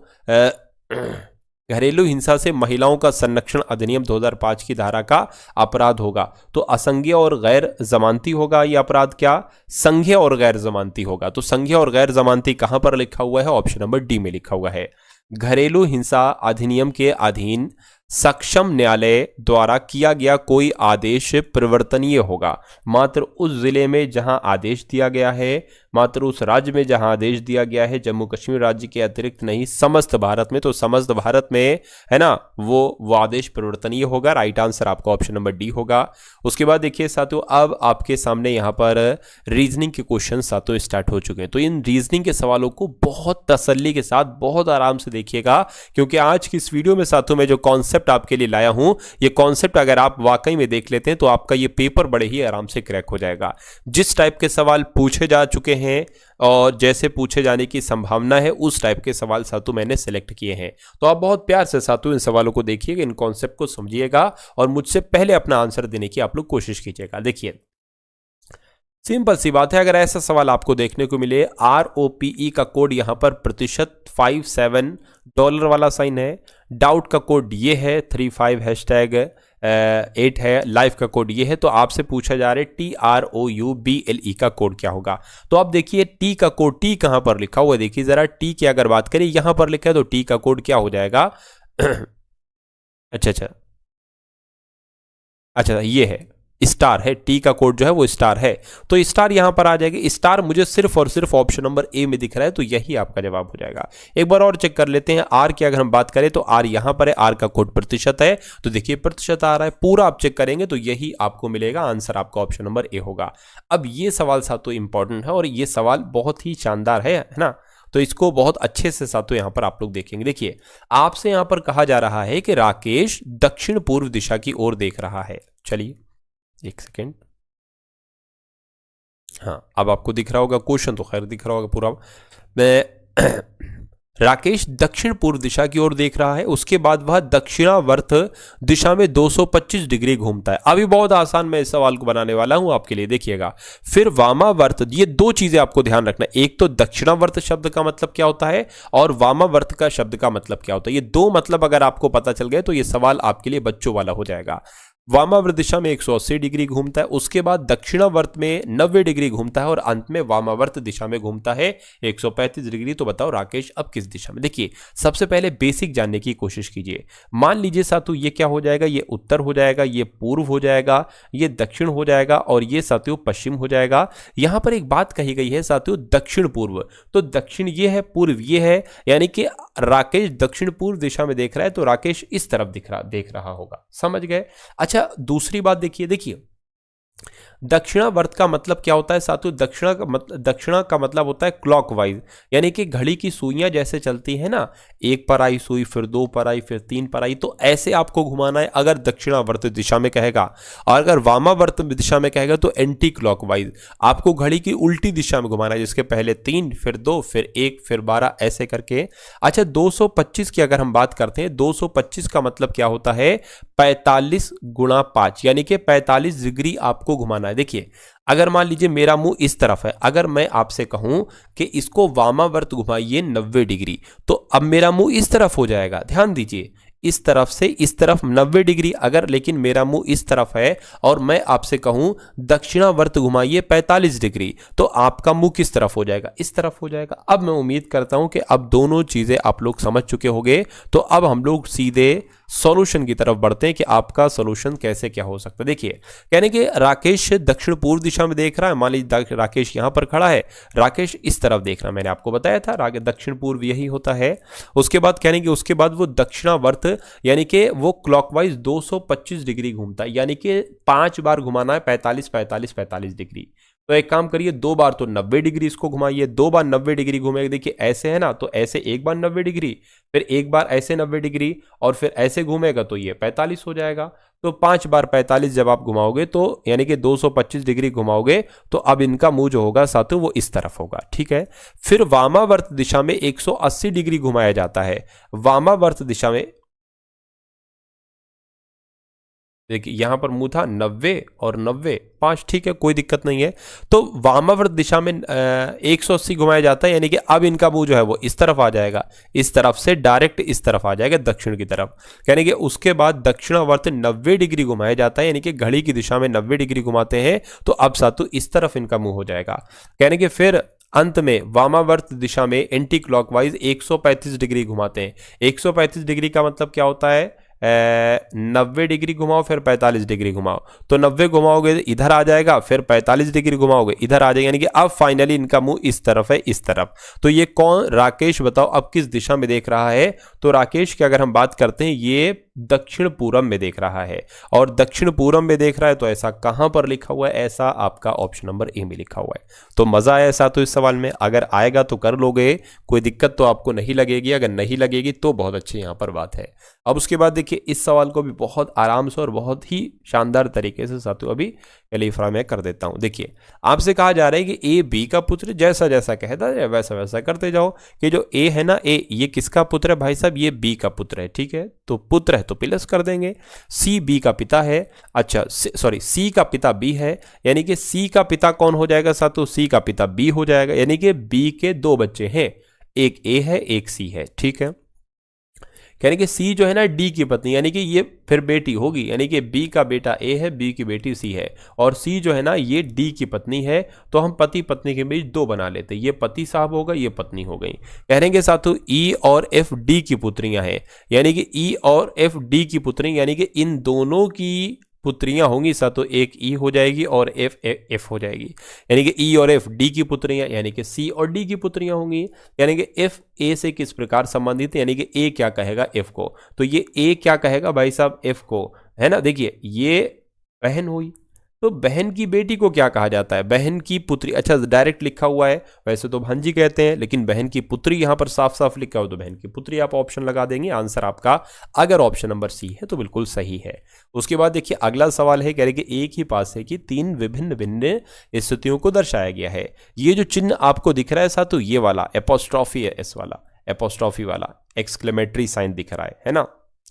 Speaker 1: घरेलू हिंसा से महिलाओं का संरक्षण अधिनियम 2005 की धारा का अपराध होगा, तो असंज्ञेय और गैर जमानती होगा यह अपराध, क्या संज्ञेय और गैर जमानती होगा, तो संज्ञेय और गैर जमानती कहां पर लिखा हुआ है, ऑप्शन नंबर डी में लिखा हुआ है। घरेलू हिंसा अधिनियम के अधीन सक्षम न्यायालय द्वारा किया गया कोई आदेश परिवर्तनीय होगा, मात्र उस जिले में जहां आदेश दिया गया है, मात्र उस राज्य में जहां आदेश दिया गया है, जम्मू कश्मीर राज्य के अतिरिक्त नहीं, समस्त भारत में, तो समस्त भारत में है ना, वो आदेश परिवर्तनीय होगा। राइट आंसर आपका ऑप्शन नंबर डी होगा। उसके बाद देखिए साथियों अब आपके सामने यहाँ पर रीजनिंग के क्वेश्चन साथियों स्टार्ट हो चुके हैं, तो इन रीजनिंग के सवालों को बहुत तसल्ली के साथ बहुत आराम से देखिएगा, क्योंकि आज की इस वीडियो में साथियों में जो कॉन्सेप्ट आपके लिए लाया हूं, ये कॉन्सेप्ट अगर आप वाकई में देख लेते हैं तो आपका ये पेपर बड़े ही आराम से क्रैक हो जाएगा। जिस टाइप के सवाल पूछे जा चुके हैं और जैसे पूछे जाने की संभावना है उस टाइप के सवाल सातु मैंने सिलेक्ट किए हैं, तो आप बहुत प्यार से सातु इन सवालों को देखिएगा, इन कॉन्सेप्ट को समझिएगा और मुझसे पहले अपना आंसर देने की आप लोग कोशिश कीजिएगा। देखिए सिंपल सी बात है, अगर ऐसा सवाल आपको देखने को मिले, ROPE का कोड यहां पर प्रतिशत 57 डॉलर वाला साइन है, डाउट का कोड ये है 35#8 है, लाइव का कोड ये है, तो आपसे पूछा जा रहा है TROUBLE का कोड क्या होगा, तो आप देखिए टी का कोड, टी कहां पर लिखा हुआ है, देखिए जरा टी की अगर बात करें यहां पर लिखा है, तो टी का कोड क्या हो जाएगा अच्छा ये है स्टार है, टी का कोड जो है वो स्टार है, तो स्टार यहां पर आ जाएगा। स्टार मुझे सिर्फ और सिर्फ ऑप्शन नंबर ए में दिख रहा है, तो यही आपका जवाब हो जाएगा। एक बार और चेक कर लेते हैं, आर की अगर हम बात करें तो आर यहां पर है, आर का कोड प्रतिशत है, तो देखिए प्रतिशत आ रहा है, पूरा आप चेक करेंगे तो यही आपको मिलेगा, आंसर आपका ऑप्शन नंबर ए होगा। अब ये सवाल सातों इंपॉर्टेंट है और ये सवाल बहुत ही शानदार है ना, तो इसको बहुत अच्छे से सातों यहां पर आप लोग देखेंगे। देखिए आपसे यहां पर कहा जा रहा है कि राकेश दक्षिण पूर्व दिशा की ओर देख रहा है, चलिए एक सेकेंड, हाँ अब आपको दिख रहा होगा क्वेश्चन, तो खैर दिख रहा होगा पूरा। मैं राकेश दक्षिण पूर्व दिशा की ओर देख रहा है, उसके बाद वह दक्षिणावर्त दिशा में 225 डिग्री घूमता है। अभी बहुत आसान मैं इस सवाल को बनाने वाला हूं आपके लिए, देखिएगा। फिर वामावर्त, ये दो चीजें आपको ध्यान रखना, एक तो दक्षिणावर्त शब्द का मतलब क्या होता है और वामावर्त का शब्द का मतलब क्या होता है। ये दो मतलब अगर आपको पता चल गए तो ये सवाल आपके लिए बच्चों वाला हो जाएगा। वामावर्त दिशा में 180 डिग्री घूमता है, उसके बाद दक्षिणावर्त में 90 डिग्री घूमता है और अंत में वामावर्त दिशा में घूमता है 135 डिग्री। तो बताओ राकेश अब किस दिशा में। देखिए सबसे पहले बेसिक जानने की कोशिश कीजिए। मान लीजिए साथियों ये क्या हो जाएगा, ये उत्तर हो जाएगा, ये पूर्व हो जाएगा, ये दक्षिण हो जाएगा और ये साथियों पश्चिम हो जाएगा। यहां पर एक बात कही गई है साथियों दक्षिण पूर्व, तो दक्षिण ये है, पूर्व ये है, यानी कि राकेश दक्षिण पूर्व दिशा में देख रहा है तो राकेश इस तरफ देख रहा होगा। समझ गए। अच्छा दूसरी बात देखिए दक्षिणावर्त का मतलब क्या होता है साथियों, दक्षिणा का मतलब होता है क्लॉकवाइज, यानी कि घड़ी की सुइयां जैसे चलती है ना, एक पर आई सुई, फिर दो पर आई, फिर तीन पर आई, तो ऐसे आपको घुमाना है अगर दक्षिणावर्त दिशा में कहेगा। और अगर वामावर्त दिशा में कहेगा तो एंटी क्लॉकवाइज, आपको घड़ी की उल्टी दिशा में घुमाना है, जिसके पहले 3 फिर 2 फिर 1 फिर 12 ऐसे करके। अच्छा 225 की अगर हम बात करते हैं, 225 का मतलब क्या होता है, 45 गुणा 5, यानी कि 45 डिग्री आपको घुमाना है। देखिए अगर मान लीजिए मेरा मुंह इस तरफ है, अगर मैं आपसे कहूं कि इसको वामावर्त घुमाइए 90 डिग्री, तो अब मेरा मुंह इस तरफ हो जाएगा। ध्यान दीजिए इस तरफ से इस तरफ 90 डिग्री, अगर लेकिन मेरा मुंह इस तरफ है और मैं आपसे कहूं दक्षिणावर्त घुमाइए 45 डिग्री, तो आपका मुंह किस तरफ हो जाएगा, इस तरफ हो जाएगा। अब मैं उम्मीद करता हूं कि अब दोनों चीजें आप लोग समझ चुके होंगे, तो अब हम लोग सीधे सॉल्यूशन की तरफ बढ़ते हैं कि आपका सॉल्यूशन कैसे क्या हो सकता है। देखिए कहने कि राकेश दक्षिण पूर्व दिशा में देख रहा है, मान लीजिए राकेश यहां पर खड़ा है, राकेश इस तरफ देख रहा है, मैंने आपको बताया था दक्षिण पूर्व यही होता है। उसके बाद कहने कि उसके बाद वो दक्षिणावर्त यानी कि वो क्लॉकवाइज 225 डिग्री घूमता है, यानी कि 5 बार घुमाना है 45 45 45 डिग्री। तो एक काम करिए 2 बार तो 90 डिग्री इसको घुमाइए, 2 बार 90 डिग्री घूमेगा। देखिए ऐसे है ना, तो ऐसे एक बार 90 डिग्री, फिर एक बार ऐसे 90 डिग्री और फिर ऐसे घूमेगा तो ये 45 हो जाएगा। तो 5 बार 45 जब आप घुमाओगे तो यानी कि 225 डिग्री घुमाओगे, तो अब इनका मुंह जो होगा साथियों वो इस तरफ होगा। ठीक है। फिर वामावर्त दिशा में 180 डिग्री घुमाया जाता है। वामावर्त दिशा में देखिए यहां पर मुंह था 90 और 90 5, ठीक है कोई दिक्कत नहीं है। तो वामावर्त दिशा में 180 घुमाया जाता है, यानी कि अब इनका मुंह जो है वो इस तरफ आ जाएगा, इस तरफ से डायरेक्ट इस तरफ आ जाएगा दक्षिण की तरफ। यानी कि उसके बाद दक्षिणावर्त 90 डिग्री घुमाया जाता है, यानी कि घड़ी की दिशा में 90 डिग्री घुमाते हैं, तो अब सातु इस तरफ इनका मुंह हो जाएगा। यानी कि फिर अंत में वामावर्त दिशा में एंटी क्लॉकवाइज 135 डिग्री घुमाते हैं। 135 डिग्री का मतलब क्या होता है, 90 डिग्री घुमाओ फिर 45 डिग्री घुमाओ, तो 90 घुमाओगे इधर आ जाएगा, फिर 45 डिग्री घुमाओगे इधर आ जाएगा, यानी कि अब फाइनली इनका मुंह इस तरफ है, इस तरफ। तो ये कौन, राकेश बताओ अब किस दिशा में देख रहा है। तो राकेश की अगर हम बात करते हैं ये दक्षिण पूरब में देख रहा है, और दक्षिण पूरब में देख रहा है तो ऐसा कहां पर लिखा हुआ है, ऐसा आपका ऑप्शन नंबर ए में लिखा हुआ है। तो मजा आया ऐसा तो इस सवाल में, अगर आएगा तो कर लोगे, कोई दिक्कत तो आपको नहीं लगेगी, अगर नहीं लगेगी तो बहुत अच्छी यहां पर बात है। अब उसके बाद देखिए इस सवाल को भी बहुत आराम से और बहुत ही शानदार तरीके से साथियों अभी कैलीफा में कर देता हूं। देखिए आपसे कहा जा रहा है कि ए बी का पुत्र, जैसा जैसा कहता है वैसा वैसा करते जाओ। कि जो ए है ना, ए ये किसका पुत्र है भाई साहब, ये बी का पुत्र है। ठीक है, तो पुत्र है तो प्लस कर देंगे। सी बी का पिता है, अच्छा सॉरी सी का पिता बी है, यानी कि सी का पिता कौन हो जाएगा साथियों, सी का पिता बी हो जाएगा, यानी कि बी के 2 बच्चे हैं, एक ए है एक सी है। ठीक है, यानी कि सी जो है ना डी की पत्नी, यानी कि ये फिर बेटी होगी, यानी कि बी का बेटा ए है, बी की बेटी सी है, और सी जो है ना ये डी की पत्नी है, तो हम पति पत्नी के बीच 2 बना लेते, ये पति साहब होगा, ये पत्नी हो गई। कह रहे हैं साथियों ई और एफ डी की पुत्रियां हैं, यानी कि ई और एफ डी की पुत्री, यानी कि इन दोनों की पुत्रियां होंगी साथियों, एक ई हो जाएगी और एफ एफ हो जाएगी, यानी कि ई और एफ डी की पुत्रियां, यानी कि सी और डी की पुत्रियां होंगी। यानी कि एफ ए से किस प्रकार संबंधित है, यानी कि ए क्या कहेगा एफ को, तो ये ए क्या कहेगा भाई साहब एफ को, है ना। देखिए ये बहन हुई, तो बहन की बेटी को क्या कहा जाता है, बहन की पुत्री। अच्छा डायरेक्ट लिखा हुआ है, वैसे तो भांजी कहते हैं, लेकिन बहन की पुत्री यहां पर साफ साफ लिखा हो तो बहन की पुत्री आप ऑप्शन लगा देंगे। आंसर आपका अगर ऑप्शन नंबर सी है तो बिल्कुल सही है। उसके बाद देखिए अगला सवाल है, कह रहे कि एक ही पास है कि 3 विभिन्न भिन्न स्थितियों को दर्शाया गया है। ये जो चिन्ह आपको दिख रहा है साथियों, ये वाला एपोस्ट्रॉफी है, इस वाला एपोस्ट्रॉफी वाला एक्सक्लेमेटरी साइन दिख रहा है ना,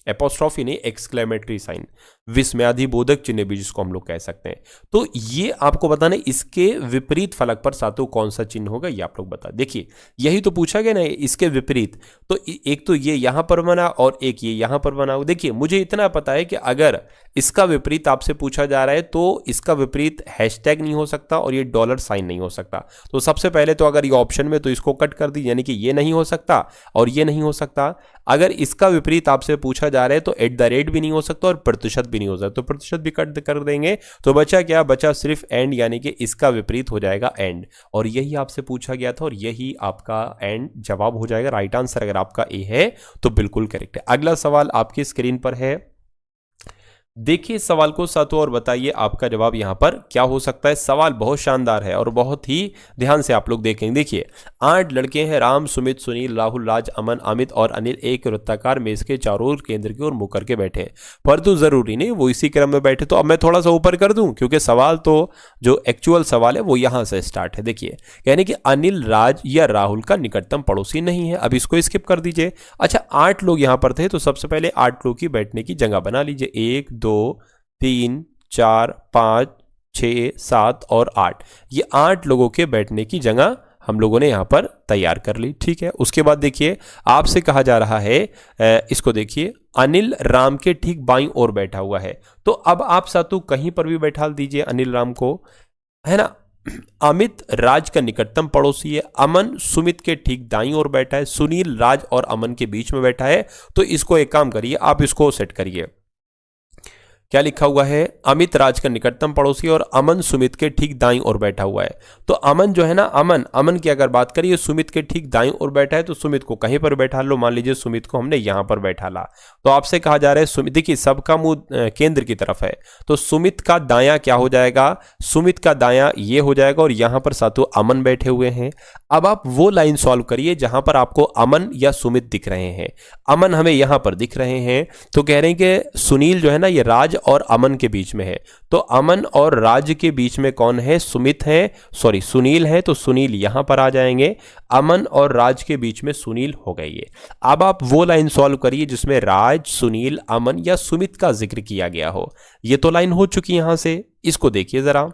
Speaker 1: एपोस्ट्रॉफी नहीं, एक्सक्लेमेटरी साइन, विस्मयादिबोधक चिन्ह भी जिसको हम लोग कह सकते हैं। तो ये आपको बताना है इसके विपरीत फलक पर सातों कौन सा चिन्ह होगा, ये आप लोग बता। देखिए यही तो पूछा गया ना, इसके विपरीत। तो एक तो ये यहां पर बना और एक ये यहां पर बना। देखिए मुझे इतना पता है कि अगर इसका विपरीत आपसे पूछा जा रहा है तो इसका विपरीत हैशटैग नहीं हो सकता और ये डॉलर साइन नहीं हो सकता। तो सबसे पहले तो अगर ये ऑप्शन में, तो इसको कट कर दी, यानी कि ये नहीं हो सकता और ये नहीं हो सकता। अगर इसका विपरीत आपसे पूछा जा रहा है तो @ भी नहीं हो सकता और प्रतिशत भी नहीं हो सकता, तो प्रतिशत भी कट कर देंगे। तो बचा क्या, बचा सिर्फ एंड, यानी कि इसका विपरीत हो जाएगा एंड। और यही आपसे पूछा गया था और यही आपका एंड जवाब हो जाएगा। राइट आंसर अगर आपका ए है तो बिल्कुल करेक्ट है। अगला सवाल आपकी स्क्रीन पर है, देखिए सवाल को साथों और बताइए आपका जवाब यहां पर क्या हो सकता है। सवाल बहुत शानदार है और बहुत ही ध्यान से आप लोग देखेंगे। देखिए 8 लड़के हैं, राम, सुमित, सुनील, राहुल, राज, अमन, अमित और अनिल एक वृत्ताकार मेज के चारों ओर केंद्र की ओर मुंह करके बैठे हैं, परंतु जरूरी नहीं वो इसी क्रम में बैठे। तो अब मैं थोड़ा सा ऊपर कर दूं क्योंकि सवाल तो जो एक्चुअल सवाल है वो यहां से स्टार्ट है। देखिए यानी कि अनिल, राज या राहुल का निकटतम पड़ोसी नहीं है। अब इसको स्किप कर दीजिए। अच्छा 8 लोग यहां पर थे तो सबसे पहले 8 लोग की बैठने की जगह बना लीजिए। 1 2 3 4 5 6 7 और 8, ये 8 लोगों के बैठने की जगह हम लोगों ने यहां पर तैयार कर ली। ठीक है, उसके बाद देखिए आपसे कहा जा रहा है, इसको देखिए, अनिल राम के ठीक बाईं ओर बैठा हुआ है। तो अब आप सातों कहीं पर भी बैठा दीजिए अनिल राम को, है ना। अमित राज का निकटतम पड़ोसी है, अमन सुमित के ठीक दाईं ओर बैठा है, सुनील राज और अमन के बीच में बैठा है। तो इसको एक काम करिए, आप इसको सेट करिए। क्या लिखा हुआ है, अमित राज का निकटतम पड़ोसी और अमन सुमित के ठीक दाईं ओर बैठा हुआ है। तो अमन जो है ना, अमन की अगर बात करिए सुमित के ठीक दाईं ओर बैठा है, तो सुमित को कहीं पर बैठा लो। मान लीजिए सुमित को हमने यहां पर बैठा ला, तो आपसे कहा जा रहा है सुमित, देखिए सबका मुंह केंद्र की तरफ है, तो सुमित का दायां क्या हो जाएगा, सुमित का दायां ये हो जाएगा और यहां पर सातों अमन बैठे हुए हैं। अब आप वो लाइन सॉल्व करिए जहां पर आपको अमन या सुमित दिख रहे हैं। अमन हमें यहां पर दिख रहे हैं, तो कह रहे हैं कि सुनील जो है ना ये राज और अमन के बीच में है। तो अमन और राज के बीच में कौन है, सुमित है, सॉरी सुनील है, तो सुनील यहां पर आ जाएंगे। अमन और राज के बीच में सुनील हो गई है। अब आप वो लाइन सॉल्व करिए जिसमें राज, सुनील, अमन या सुमित का जिक्र किया गया हो। ये तो लाइन हो चुकी यहां से, इसको देखिए जरा।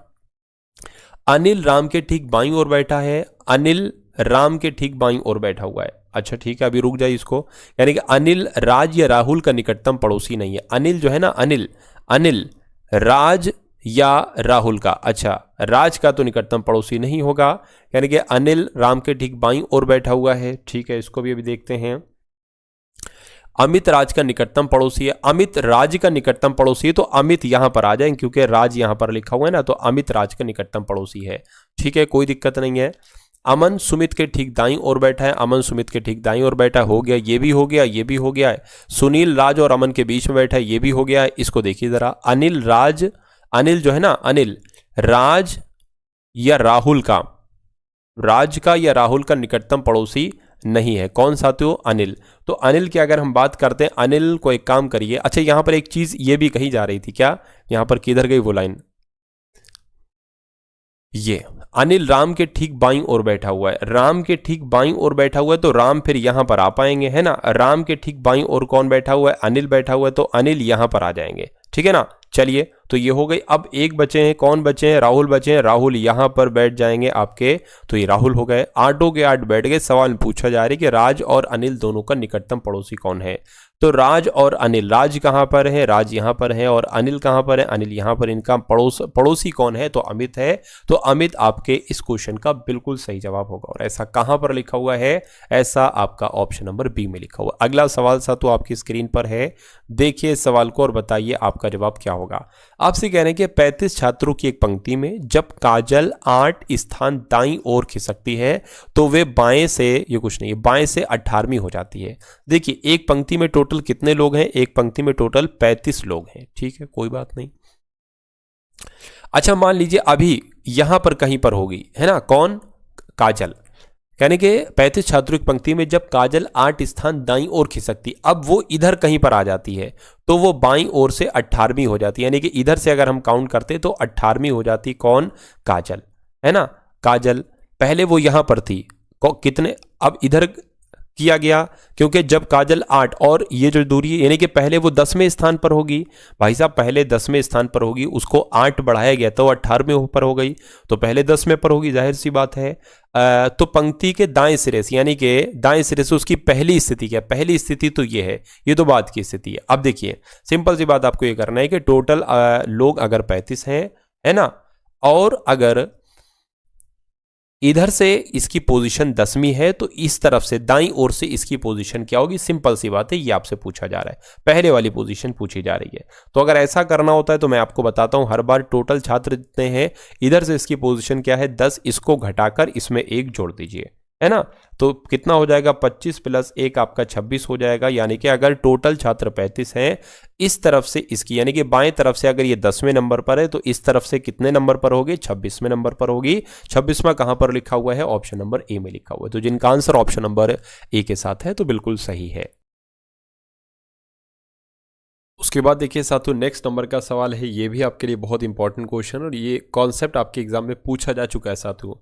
Speaker 1: अनिल राम के ठीक बाईं ओर बैठा है, अनिल राम के ठीक बाईं ओर बैठा हुआ है। अच्छा ठीक है, अभी रुक जाइए इसको, यानी कि अनिल राज या राहुल का निकटतम पड़ोसी नहीं है। अनिल जो है ना, अनिल राज या राहुल का, अच्छा राज का तो निकटतम पड़ोसी नहीं होगा, यानी कि अनिल राम के ठीक बाईं ओर बैठा हुआ है। ठीक है, इसको भी अभी देखते हैं। अमित राज का निकटतम पड़ोसी है, अमित राज का निकटतम पड़ोसी है, तो अमित यहां पर आ जाएंगे क्योंकि राज यहां पर लिखा हुआ है ना, तो अमित राज का निकटतम पड़ोसी है। ठीक है, कोई दिक्कत नहीं है। अमन सुमित के ठीक दाईं ओर बैठा है, अमन सुमित के ठीक दाईं ओर बैठा हो गया, ये भी हो गया, ये भी हो गया है। सुनील राज और अमन के बीच में बैठा है, ये भी हो गया है। इसको देखिए जरा, अनिल जो है ना, अनिल राज या राहुल का, राज का या राहुल का निकटतम पड़ोसी नहीं है। कौन साथियों, अनिल। तो अनिल की अगर हम बात करते हैं, अनिल को एक काम करिए। अच्छा यहां पर एक चीज ये भी कही जा रही थी, क्या यहां पर किधर गई वो लाइन, ये अनिल राम के ठीक बाईं ओर बैठा हुआ है, राम के ठीक बाईं ओर बैठा हुआ है, तो राम फिर यहां पर आ पाएंगे, है ना। राम के ठीक बाईं ओर कौन बैठा हुआ है, अनिल बैठा हुआ है, तो अनिल यहां पर आ जाएंगे। ठीक है ना, चलिए तो ये हो गई। अब एक बचे हैं, कौन बचे हैं, राहुल बचे हैं, राहुल यहां पर बैठ जाएंगे आपके, तो ये राहुल हो गए। 8 के 8 बैठ गए। सवाल पूछा जा रहा है कि राज और अनिल दोनों का निकटतम पड़ोसी कौन है। तो राज और अनिल, राज कहां पर है, राज यहां पर है, और अनिल कहां पर है, अनिल यहां पर। इनका पड़ोसी कौन है, तो अमित है। तो अमित आपके इस क्वेश्चन का बिल्कुल सही जवाब होगा। और ऐसा कहां पर लिखा हुआ है, ऐसा आपका ऑप्शन नंबर बी में लिखा हुआ। अगला सवाल सा तो आपकी स्क्रीन पर है, देखिए सवाल को और बताइए आपका जवाब क्या होगा। आपसे कह रहे हैं कि 35 छात्रों की एक पंक्ति में जब काजल 8 स्थान दाईं ओर खिसकती है तो वे बाएं से, ये कुछ नहीं, बाएं से 18वीं हो जाती है। देखिए एक पंक्ति में टोटल कितने लोग हैं, एक पंक्ति में टोटल 35 लोग हैं। ठीक है, कोई बात नहीं। अच्छा मान लीजिए अभी यहां पर कहीं पर होगी, है ना, कौन, काजल, यानी कि 35 छात्रों की पंक्ति में जब काजल 8 स्थान दाईं ओर खिसकती, अब वो इधर कहीं पर आ जाती है तो वो बाईं ओर से 18वीं हो जाती है। यानी कि इधर से अगर हम काउंट करते तो 18वीं हो जाती, कौन, काजल, है ना। काजल पहले वो यहां पर थी, कितने, अब इधर किया गया, क्योंकि जब काजल 8 और ये जो दूरी है यानी कि पहले वो 10वें स्थान पर होगी, भाई साहब पहले 10वें स्थान पर होगी, उसको 8 बढ़ाया गया तो 18वें पर हो गई, तो पहले 10वें पर होगी, जाहिर सी बात है। तो पंक्ति के दाएं सिरे से यानी कि दाएं सिरे से उसकी पहली स्थिति क्या, पहली स्थिति तो ये है, ये तो बाद की स्थिति है। अब देखिए सिंपल सी बात आपको ये करना है कि टोटल लोग अगर 35 हैं, है ना, और अगर इधर से इसकी पोजीशन 10वीं है तो इस तरफ से दाईं ओर से इसकी पोजीशन क्या होगी, सिंपल सी बात है, ये आपसे पूछा जा रहा है, पहले वाली पोजीशन पूछी जा रही है। तो अगर ऐसा करना होता है तो मैं आपको बताता हूं, हर बार टोटल छात्र जितने हैं इधर से इसकी पोजीशन क्या है 10, इसको घटाकर इसमें 1 जोड़ दीजिए, है ना, तो कितना हो जाएगा 25 प्लस 1 आपका 26 हो जाएगा। यानी कि अगर टोटल छात्र 35 हैं, इस तरफ से इसकी यानी कि बाएं तरफ से अगर ये 10वें नंबर पर है तो इस तरफ से कितने नंबर पर होगी, 26वें नंबर पर होगी। 26वां कहां पर लिखा हुआ है, ऑप्शन नंबर ए में लिखा हुआ है। तो जिनका आंसर ऑप्शन नंबर ए के साथ है तो बिल्कुल सही है। उसके बाद देखिए साथियों नेक्स्ट नंबर का सवाल है, ये भी आपके लिए बहुत इंपॉर्टेंट क्वेश्चन और ये कॉन्सेप्ट आपके एग्जाम में पूछा जा चुका है साथियों,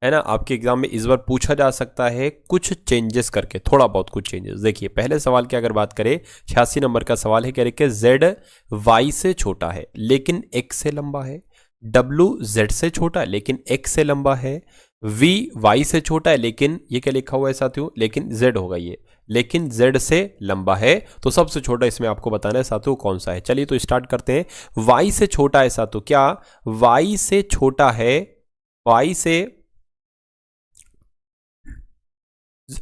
Speaker 1: है ना, आपके एग्जाम में इस बार पूछा जा सकता है कुछ चेंजेस करके, थोड़ा बहुत कुछ चेंजेस। देखिए पहले सवाल की अगर बात करें 86 नंबर का सवाल है, कह रहे कि Z Y से छोटा है लेकिन X से लंबा है, W Z से छोटा है लेकिन X से लंबा है, V Y से छोटा है लेकिन ये क्या लिखा हुआ है साथियों, लेकिन Z होगा ये, लेकिन Z से लंबा है। तो सबसे छोटा इसमें आपको बताना है साथियों कौन सा है। चलिए तो स्टार्ट करते हैं। Y से छोटा है साथियों, क्या Y से छोटा है, Y से,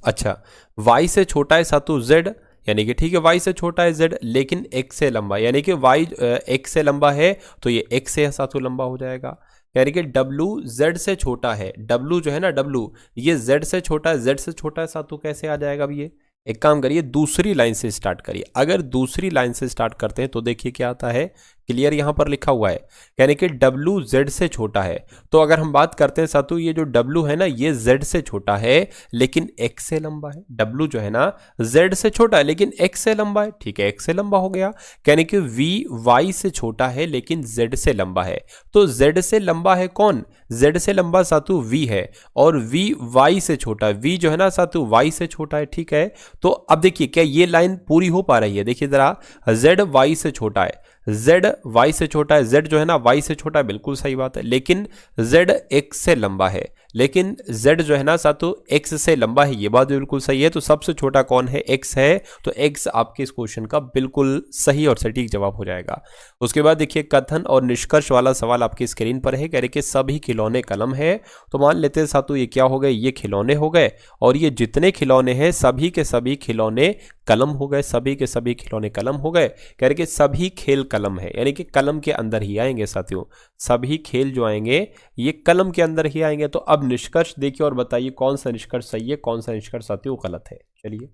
Speaker 1: अच्छा y से छोटा है सातु z, यानी कि ठीक है y से छोटा है z लेकिन x से लंबा, यानी कि y x से लंबा है तो ये x से सातु लंबा हो जाएगा। यानी कि w z से छोटा है, w जो है ना w ये z से छोटा है, z से छोटा है सातु कैसे आ जाएगा। अब ये एक काम करिए दूसरी लाइन से स्टार्ट करिए। अगर दूसरी लाइन से स्टार्ट करते हैं तो देखिए क्या आता है, क्लियर यहां पर लिखा हुआ है, यानी कि W Z से छोटा है। तो अगर हम बात करते हैं सातु ये जो W है ना ये Z से छोटा है लेकिन X से लंबा है। W जो है ना Z से छोटा है लेकिन X से लंबा है, ठीक है X से लंबा हो गया। यानी कि V Y से छोटा है लेकिन Z से लंबा है। तो Z से लंबा है कौन, Z से लंबा सातु V है और V Y से छोटा है, V जो है ना सातु Y से छोटा है, ठीक है। तो अब देखिए क्या ये लाइन पूरी हो पा रही है, देखिए जरा Z Y से छोटा है, Z Y से छोटा है, Z जो है ना Y से छोटा है, बिल्कुल सही बात है, लेकिन Z X से लंबा है, लेकिन Z जो है ना सातु X से लंबा है, ये बात बिल्कुल सही है। तो सबसे छोटा कौन है, X है, तो X आपके इस क्वेश्चन का बिल्कुल सही और सटीक जवाब हो जाएगा। उसके बाद देखिए कथन और निष्कर्ष वाला सवाल आपकी स्क्रीन पर है, कह रहे कि सभी खिलौने कलम है। तो मान लेते हैं सातु ये क्या हो गए, ये खिलौने हो गए और ये जितने खिलौने हैं सभी के सभी खिलौने कलम हो गए, सभी के सभी खिलौने कलम हो गए। कह रहे कि सभी खेल कलम है, यानी कि कलम के अंदर ही आएंगे साथियों, सभी खेल जो आएंगे ये कलम के अंदर ही आएंगे। तो अब निष्कर्ष देखिए और बताइए कौन सा निष्कर्ष सही है, कौन सा निष्कर्ष साथियों गलत है। चलिए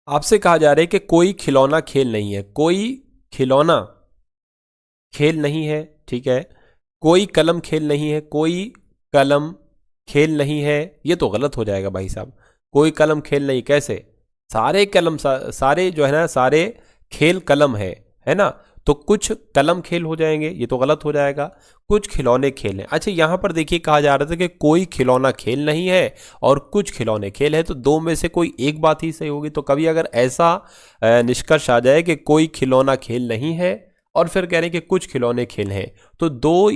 Speaker 1: आपसे कहा जा रहा है कि कोई खिलौना खेल नहीं है, कोई खिलौना खेल नहीं है, ठीक है, कोई कलम खेल नहीं है, कोई कलम खेल नहीं है, ये तो गलत हो जाएगा भाई साहब। कोई कलम खेल नहीं कैसे, सारे कलम सारे जो है ना सारे खेल कलम है ना, तो कुछ कलम खेल हो जाएंगे, ये तो गलत हो जाएगा। कुछ खिलौने खेल हैं। अच्छा यहां पर देखिए कहा जा रहा था कि कोई खिलौना खेल नहीं है और कुछ खिलौने खेल है, तो दो में से कोई एक बात ही सही होगी। तो कभी अगर ऐसा निष्कर्ष आ जाए कि कोई खिलौना खेल नहीं है और फिर कह रहे हैं कि कुछ खिलौने खेल हैं, तो दो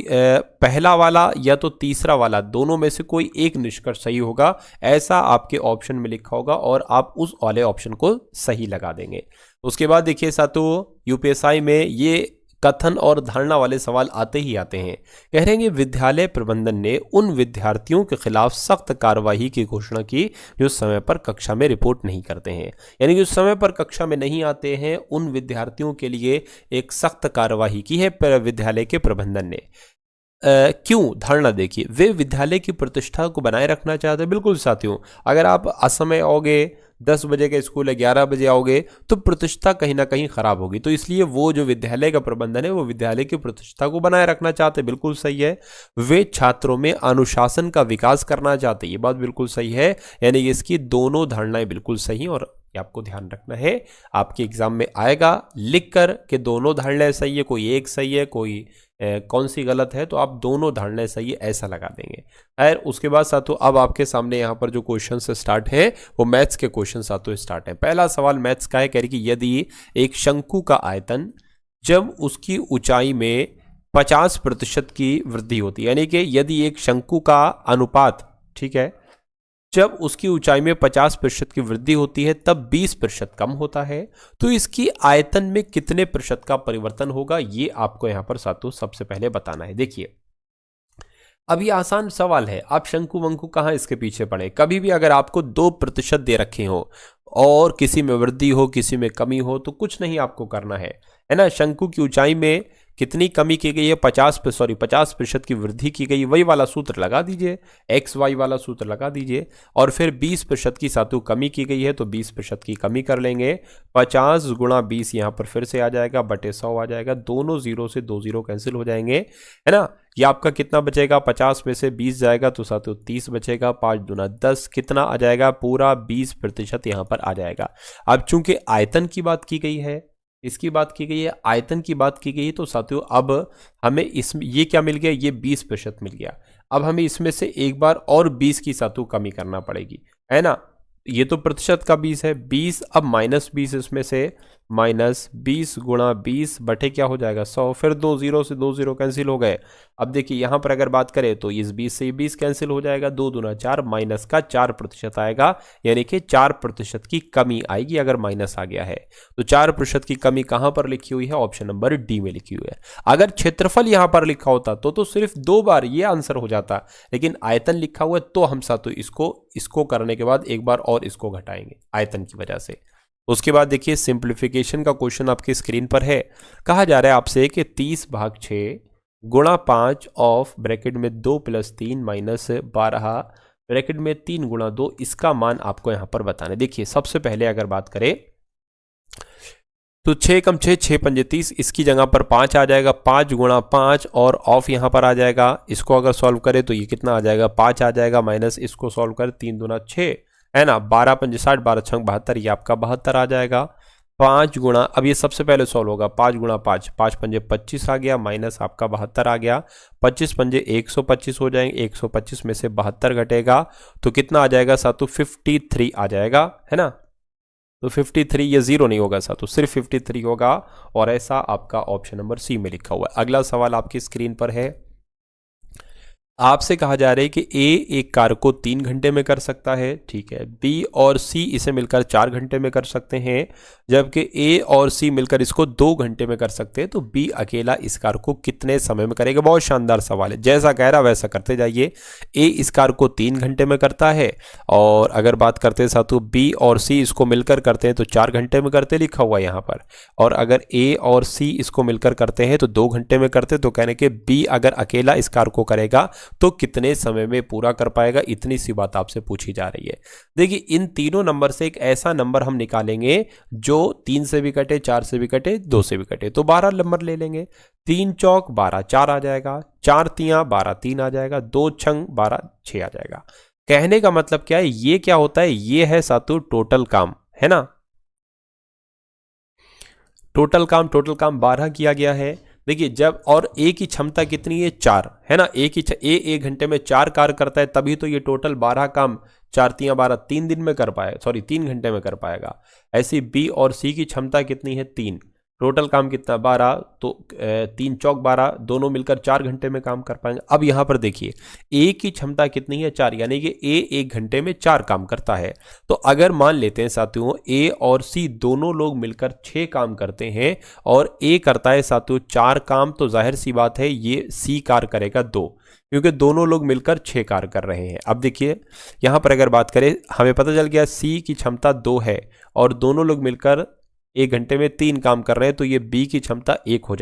Speaker 1: पहला वाला या तो तीसरा वाला दोनों में से कोई एक निष्कर्ष सही होगा, ऐसा आपके ऑप्शन में लिखा होगा और आप उस वाले ऑप्शन को सही लगा देंगे। उसके बाद देखिए साथियों यूपीएसआई में ये कथन और धारणा वाले सवाल आते ही आते हैं। कह रहे हैं कि विद्यालय प्रबंधन ने उन विद्यार्थियों के खिलाफ सख्त कार्यवाही की घोषणा की जो समय पर कक्षा में रिपोर्ट नहीं करते हैं, यानी कि समय पर कक्षा में नहीं आते हैं, उन विद्यार्थियों के लिए एक सख्त कार्यवाही की है विद्यालय के प्रबंधन ने। क्यों, धारणा देखिए, वे विद्यालय की प्रतिष्ठा को बनाए रखना चाहते हैं। बिल्कुल साथियों, अगर आप असमय आओगे, 10 बजे का स्कूल है 11 बजे आओगे तो प्रतिष्ठा कहीं ना कहीं खराब होगी, तो इसलिए वो जो विद्यालय का प्रबंधन है वो विद्यालय की प्रतिष्ठा को बनाए रखना चाहते हैं, बिल्कुल सही है। वे छात्रों में अनुशासन का विकास करना चाहते हैं, ये बात बिल्कुल सही है, यानी इसकी दोनों धारणाएं बिल्कुल सही। और आपको ध्यान रखना है आपके एग्जाम में आएगा लिख कर कि दोनों धारणाएं सही है, कोई एक सही है कोई कौन सी गलत है, तो आप दोनों धारणाएं सही है ऐसा लगा देंगे। और उसके बाद साथियों अब आपके सामने यहाँ पर जो क्वेश्चन से स्टार्ट है वो मैथ्स के क्वेश्चन साथियों स्टार्ट है। पहला सवाल मैथ्स का है, कह रही कि यदि एक शंकु का आयतन जब उसकी ऊंचाई में 50% की वृद्धि होती है, यानी कि यदि एक शंकु का अनुपात, ठीक है, जब उसकी ऊंचाई में 50% की वृद्धि होती है तब 20% कम होता है, तो इसकी आयतन में कितने प्रतिशत का परिवर्तन होगा, ये आपको यहां पर साथियों सबसे पहले बताना है। देखिए अब ये आसान सवाल है, आप शंकु वंकु कहाँ इसके पीछे पड़े। कभी भी अगर आपको 2% दे रखे हो और किसी में वृद्धि हो किसी में कमी हो तो कुछ नहीं आपको करना है ना। शंकु की ऊंचाई में कितनी कमी की गई है, 50% की वृद्धि की गई, वही वाला सूत्र लगा दीजिए, एक्स वाई वाला सूत्र लगा दीजिए, और फिर 20% की सातु कमी की गई है तो 20% की कमी कर लेंगे। 50 गुणा 20 यहाँ पर फिर से आ जाएगा, बटे 100 आ जाएगा, दोनों जीरो से 2 जीरो कैंसिल हो जाएंगे, है ना। ये आपका कितना बचेगा, 50 में से 20 जाएगा तो सातु 30 बचेगा, 5 दूना 10, कितना आ जाएगा, पूरा 20% यहाँ पर आ जाएगा। अब चूंकि आयतन की बात की गई है, इसकी बात की गई है, आयतन की बात की गई है, तो साथियों अब हमें इसमें ये क्या मिल गया, ये 20% मिल गया। अब हमें इसमें से एक बार और 20 की साथियों कमी करना पड़ेगी, है ना। ये तो प्रतिशत का 20 है, 20 अब -20 इसमें से, -20 गुणा 20 बटे क्या हो जाएगा 100, फिर 2 जीरो से 2 जीरो कैंसिल हो गए। अब देखिए यहाँ पर अगर बात करें तो इस 20 से 20 कैंसिल हो जाएगा, 2 दूना 4, माइनस का 4% आएगा, यानी कि 4% की कमी आएगी अगर माइनस आ गया है। तो 4% की कमी कहाँ पर लिखी हुई है, ऑप्शन नंबर डी में लिखी हुई है। अगर क्षेत्रफल यहाँ पर लिखा होता तो सिर्फ 2 बार ये आंसर हो जाता, लेकिन आयतन लिखा हुआ है तो हम साथ इसको करने के बाद एक बार और इसको घटाएंगे आयतन की वजह से। उसके बाद देखिए सिंप्लीफिकेशन का क्वेश्चन आपकी स्क्रीन पर है। कहा जा रहा है आपसे कि 30/6 गुणा 5 ऑफ ब्रैकेट में 2 + 3 - 12 ब्रैकेट में 3 गुणा 2, इसका मान आपको यहां पर बताना है। देखिए सबसे पहले अगर बात करें तो 6 कम 6 6 पंजे 30, इसकी जगह पर 5 आ जाएगा, 5 गुणा 5 और ऑफ यहां पर आ जाएगा। इसको अगर सॉल्व करें तो ये कितना आ जाएगा, 5 आ जाएगा, माइनस इसको सॉल्व करें 3 दूना 6, है ना, 12 पंजे 60, 12 छंग 72, ये आपका 72 आ जाएगा। 5 गुणा, अब ये सबसे पहले सॉल्व होगा, 5 गुणा 5, 5 पंजे 25 आ गया, माइनस आपका 72 आ गया, 25 पंजे 125 हो जाएंगे, 125 में से 72 घटेगा तो कितना आ जाएगा सातु 53 आ जाएगा, है ना। तो 53, ये जीरो नहीं होगा सातु, सिर्फ 53 होगा, और ऐसा आपका ऑप्शन नंबर सी में लिखा हुआ है। अगला सवाल आपकी स्क्रीन पर है। आपसे कहा जा रहा है कि ए एक कार्य को 3 घंटे में कर सकता है, ठीक है, बी और सी इसे मिलकर 4 घंटे में कर सकते हैं, जबकि ए और सी मिलकर इसको 2 घंटे में कर सकते हैं, तो बी अकेला इस कार्य को कितने समय में करेगा। बहुत शानदार सवाल है, जैसा कह रहा वैसा करते जाइए। ए इस कार्य को 3 घंटे में करता है, और अगर बात करते हैं साथों बी और सी इसको मिलकर करते हैं तो 4 घंटे में करते लिखा हुआ है यहाँ पर, और अगर ए और सी इसको मिलकर करते हैं तो 2 घंटे में करते, तो कहने के बी अगर अकेला इस कार्य को करेगा तो कितने समय में पूरा कर पाएगा, इतनी सी बात आपसे पूछी जा रही है। देखिए इन तीनों नंबर से एक ऐसा नंबर हम निकालेंगे जो 3 से भी कटे, 4 से भी कटे, 2 से भी कटे, तो 12 नंबर ले लेंगे। 3 चौक 12 4 आ जाएगा, 4 तियां 12 3 आ जाएगा, 2 छंग 12 6 आ जाएगा। कहने का मतलब क्या है, ये क्या होता है, ये है सातु टोटल काम, है ना। टोटल काम 12 किया गया है। देखिए जब, और ए की क्षमता कितनी है 4, है ना, एक घंटे में 4 कार्य करता है, तभी तो ये टोटल 12 काम 4 तियां 12 3 दिन में कर पाएगा, सॉरी 3 घंटे में कर पाएगा। ऐसी बी और सी की क्षमता कितनी है 3, टोटल काम कितना 12, तो 3 चौक 12, दोनों मिलकर 4 घंटे में काम कर पाएंगे। अब यहां पर देखिए ए की क्षमता कितनी है 4, यानी कि ए 1 घंटे में 4 काम करता है। तो अगर मान लेते हैं साथियों ए और सी दोनों लोग मिलकर 6 काम करते हैं, और ए करता है साथियों 4 काम, तो जाहिर सी बात है ये सी कार्य करेगा 2, क्योंकि दोनों लोग मिलकर 6 कार्य कर रहे हैं। अब देखिए यहां पर अगर बात करें, हमें पता चल गया सी की क्षमता 2 है, और दोनों लोग मिलकर 1 घंटे में 3 काम कर रहे हैं, तो ये बी की क्षमता 1 हो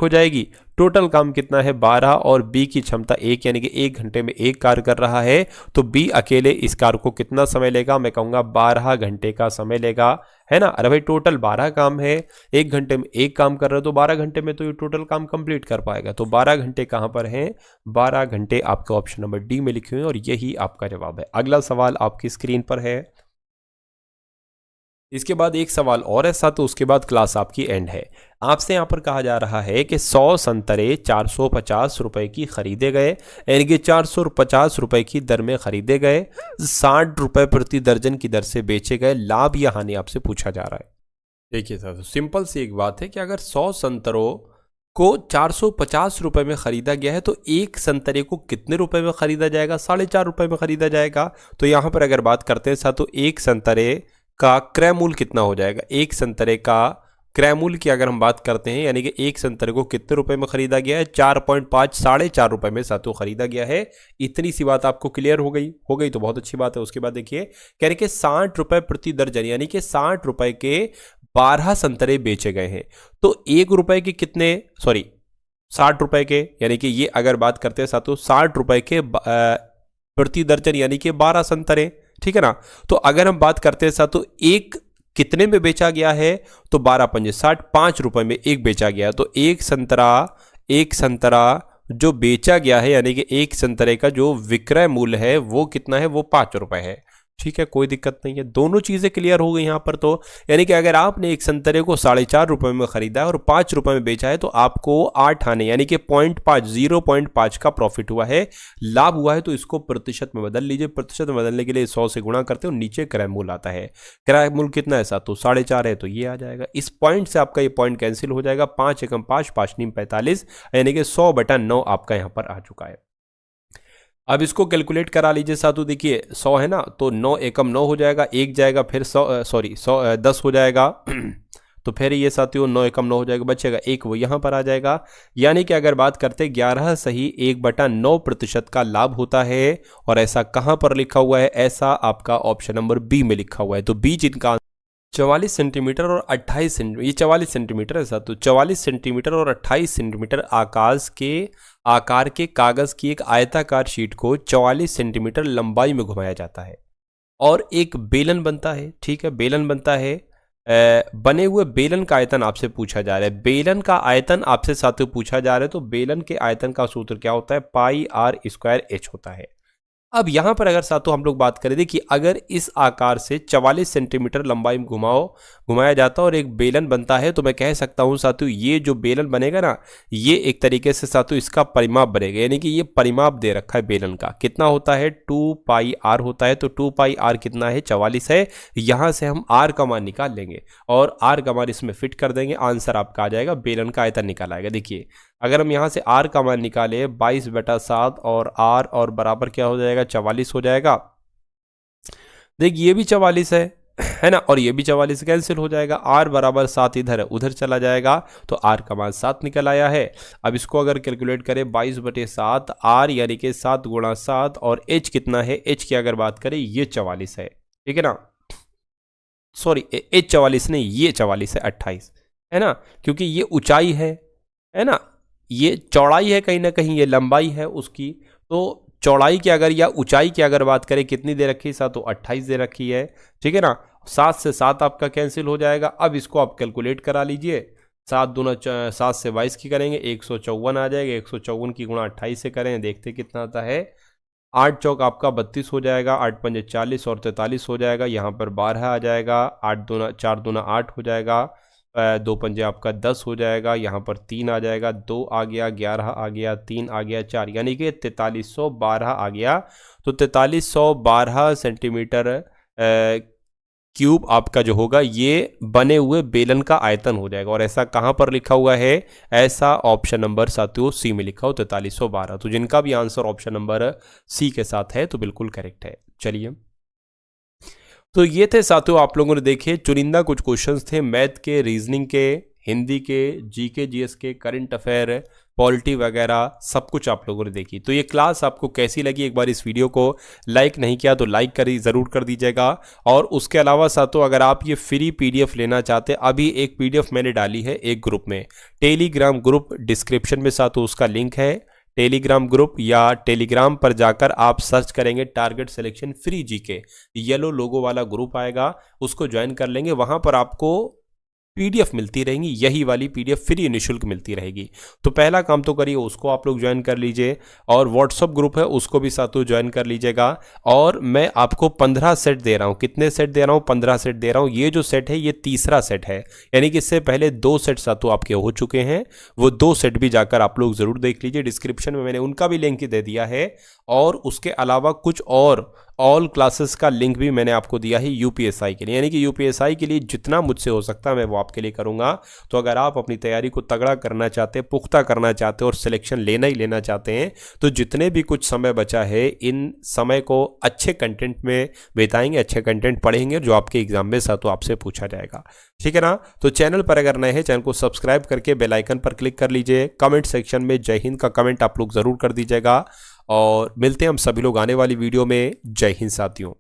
Speaker 1: जाएगी। टोटल काम कितना है 12, और बी की क्षमता 1, यानी कि 1 घंटे में 1 कार्य कर रहा है, तो बी अकेले इस कार्य को कितना समय लेगा, मैं कहूंगा 12 घंटे का समय लेगा, है ना। अरे भाई टोटल 12 काम है, 1 घंटे में 1 काम कर रहे हो, तो 12 घंटे में तो ये टोटल काम कंप्लीट कर पाएगा। तो 12 घंटे कहां पर हैं, 12 घंटे आपका ऑप्शन नंबर डी में लिखे हुए हैं, और यही आपका जवाब है। अगला सवाल आपकी स्क्रीन पर है। इसके बाद एक सवाल और है साथ, तो उसके बाद क्लास आपकी एंड है। आपसे यहाँ पर कहा जा रहा है कि 100 संतरे 450 रुपए की खरीदे गए, यानी कि 450 रुपए की दर में खरीदे गए, 60 रुपए प्रति दर्जन की दर से बेचे गए, लाभ या हानि आपसे पूछा जा रहा है। देखिए सर, सिंपल सी एक बात है कि अगर 100 संतरों को 450 रुपए में खरीदा गया है तो एक संतरे को कितने रुपए में खरीदा जाएगा? 4.5 रुपए में खरीदा जाएगा। तो यहाँ पर अगर बात करते हैं साथ, तो एक संतरे का क्रय मूल्य कितना हो जाएगा? एक संतरे का क्रय मूल्य की अगर हम बात करते हैं, यानी कि एक संतरे को कितने रुपए में खरीदा गया है? 4.5, 4.5 रुपए में साथों खरीदा गया है। इतनी सी बात आपको क्लियर हो गई तो बहुत अच्छी बात है। उसके बाद देखिए कह रहे कि 60 रुपए प्रति दर्जन, यानी कि 60 रुपए के 12 संतरे बेचे गए हैं। तो 1 रुपए के कितने, 60 रुपए के, यानी कि ये अगर बात करते हैं साथों 60 रुपए के प्रति दर्जन, यानी कि 12 संतरे, ठीक है ना। तो अगर हम बात करते हैं साथों एक कितने में बेचा गया है, तो 12 पंजे 60, 5 रुपए में एक बेचा गया है। तो एक संतरा जो बेचा गया है, यानी कि एक संतरे का जो विक्रय मूल्य है वो कितना है? वो 5 रुपए है। ठीक है, कोई दिक्कत नहीं है, दोनों चीजें क्लियर हो गई यहाँ पर। तो यानी कि अगर आपने एक संतरे को 4.5 रुपए में खरीदा है और 5 रुपए में बेचा है, तो आपको 8 आने, यानी कि 0.5 का प्रॉफिट हुआ है, लाभ हुआ है। तो इसको प्रतिशत में बदल लीजिए। प्रतिशत में बदलने के लिए 100 से गुणा करते हो, नीचे क्रय मूल्य आता है। क्रय मूल्य कितना है साथ? तो 4.5 है, तो ये आ जाएगा। इस पॉइंट से आपका ये पॉइंट कैंसिल हो जाएगा। 5 एकम 5, 5 नीम 45, यानी कि 100/9 आपका यहाँ पर आ चुका है। अब इसको कैलकुलेट करा लीजिए साथों। देखिए 100 है ना, तो 9 एकम 9 हो जाएगा, एक जाएगा, फिर 10 हो जाएगा तो फिर ये साथियों 9 एकम 9 हो जाएगा, बचेगा एक, वो यहाँ पर आ जाएगा। यानी कि अगर बात करते 11 सही 1/9% का लाभ होता है। और ऐसा कहाँ पर लिखा हुआ है? ऐसा आपका ऑप्शन नंबर बी में लिखा हुआ है। तो बी जिनका 44 सेंटीमीटर और 28 सेंटीमीटर, ये 44 सेंटीमीटर है साथ, तो 44 सेंटीमीटर और 28 सेंटीमीटर आकार के कागज की एक आयताकार शीट को 44 सेंटीमीटर लंबाई में घुमाया जाता है और एक बेलन बनता है। ठीक है, बेलन बनता है। बने हुए बेलन का आयतन आपसे पूछा जा रहा है। बेलन का आयतन आपसे साथियों पूछा जा रहा है, तो बेलन के आयतन का सूत्र क्या होता है? πr² होता है। अब यहां पर अगर साथों हम लोग बात करें, देखिए अगर इस आकार से 44 सेंटीमीटर लंबाई में घुमाया जाता है और एक बेलन बनता है, तो मैं कह सकता हूं साथियों ये जो बेलन बनेगा ना, ये एक तरीके से साथियों इसका परिमाप बनेगा। यानी कि ये परिमाप दे रखा है बेलन का, कितना होता है? 2πr होता है। तो 2πr कितना है? 44 है। यहां से हम r का मान निकाल लेंगे और r का मान इसमें फिट कर देंगे, आंसर आपका आ जाएगा, बेलन का आयतन निकाल आएगा। देखिए अगर हम यहाँ से r का मान निकाले 22/7 और r और बराबर क्या हो जाएगा? 44 हो जाएगा। देखिए ये भी 44 है ना, और ये भी 44 से कैंसिल हो जाएगा। r बराबर 7 इधर है, उधर चला जाएगा, तो r का मान 7 निकल आया है। अब इसको अगर कैलकुलेट करें 22/7 r, यानी कि 7 × 7, और h कितना है? h की अगर बात करें ये 44 है, ठीक है ना। h 44 नहीं, ये 44 है, 28 है ना, क्योंकि ये ऊंचाई है ना, ये चौड़ाई है कहीं ना कहीं, ये लंबाई है उसकी। तो चौड़ाई की अगर या ऊंचाई की अगर बात करें, कितनी दे रखी है साथ? तो 28 दे रखी है, ठीक है ना। 7 से 7 आपका कैंसिल हो जाएगा। अब इसको आप कैलकुलेट करा लीजिए। 7 दूना 7 से 22 की करेंगे, 154 आ जाएगा। 154 की गुणा 28 से करें, देखते कितना आता है। 8 चौक आपका 32 हो जाएगा, 8 पंजे 40 और 43 हो जाएगा। यहाँ पर 12 आ जाएगा, 4 दूना 8 हो जाएगा, 2 पंजे आपका 10 हो जाएगा। यहाँ पर 3 आ जाएगा, 2 आ गया, 11 आ गया, 3 आ गया, 4, यानी कि 4312 आ गया। तो 4312 सेंटीमीटर क्यूब आपका जो होगा ये बने हुए बेलन का आयतन हो जाएगा। और ऐसा कहाँ पर लिखा हुआ है? ऐसा ऑप्शन नंबर साथियों सी में लिखा हो, 4312। तो जिनका भी आंसर ऑप्शन नंबर सी के साथ है तो बिल्कुल करेक्ट है। चलिए, तो ये थे साथियों, आप लोगों ने देखे चुनिंदा कुछ क्वेश्चंस थे मैथ के, रीजनिंग के, हिंदी के, जीके जीएस के, करंट अफेयर, पॉलिटी वगैरह सब कुछ आप लोगों ने देखी। तो ये क्लास आपको कैसी लगी? एक बार इस वीडियो को लाइक नहीं किया तो लाइक ज़रूर कर दीजिएगा। और उसके अलावा साथियों अगर आप ये फ्री पीडीएफ लेना चाहते हैं, अभी एक पीडीएफ मैंने डाली है एक ग्रुप में, टेलीग्राम ग्रुप, डिस्क्रिप्शन में साथियों उसका लिंक है, टेलीग्राम ग्रुप, या टेलीग्राम पर जाकर आप सर्च करेंगे target selection free GK, yellow logo वाला ग्रुप आएगा, उसको ज्वाइन कर लेंगे। वहां पर आपको पीडीएफ मिलती रहेंगी, यही वाली पीडीएफ फ्री निःशुल्क मिलती रहेगी। तो पहला काम तो करिए, उसको आप लोग ज्वाइन कर लीजिए, और व्हाट्सअप ग्रुप है उसको भी साथों ज्वाइन कर लीजिएगा। और मैं आपको 15 सेट दे रहा हूँ। कितने सेट दे रहा हूँ? 15 सेट दे रहा हूँ। ये जो सेट है ये तीसरा सेट है, यानी कि इससे पहले 2 सेट साथों आपके हो चुके हैं। वो 2 सेट भी जाकर आप लोग जरूर देख लीजिए, डिस्क्रिप्शन में मैंने उनका भी लिंक दे दिया है। और उसके अलावा कुछ और ऑल क्लासेस का लिंक भी मैंने आपको दिया है यूपीएसआई के लिए, यानी कि यूपीएसआई के लिए जितना मुझसे हो सकता है मैं वो आपके लिए करूंगा। तो अगर आप अपनी तैयारी को तगड़ा करना चाहते हैं, पुख्ता करना चाहते हैं और सिलेक्शन लेना ही लेना चाहते हैं, तो जितने भी कुछ समय बचा है इन समय को अच्छे कंटेंट में बिताएंगे, अच्छे कंटेंट पढ़ेंगे जो आपके एग्जाम में साथों आपसे पूछा जाएगा। ठीक है ना? तो चैनल पर अगर नए हैं, चैनल को सब्सक्राइब करके बेल आइकन पर क्लिक कर लीजिए। कमेंट सेक्शन में जय हिंद का कमेंट आप लोग जरूर कर दीजिएगा, और मिलते हैं हम सभी लोग आने वाली वीडियो में। जय हिंद साथियों।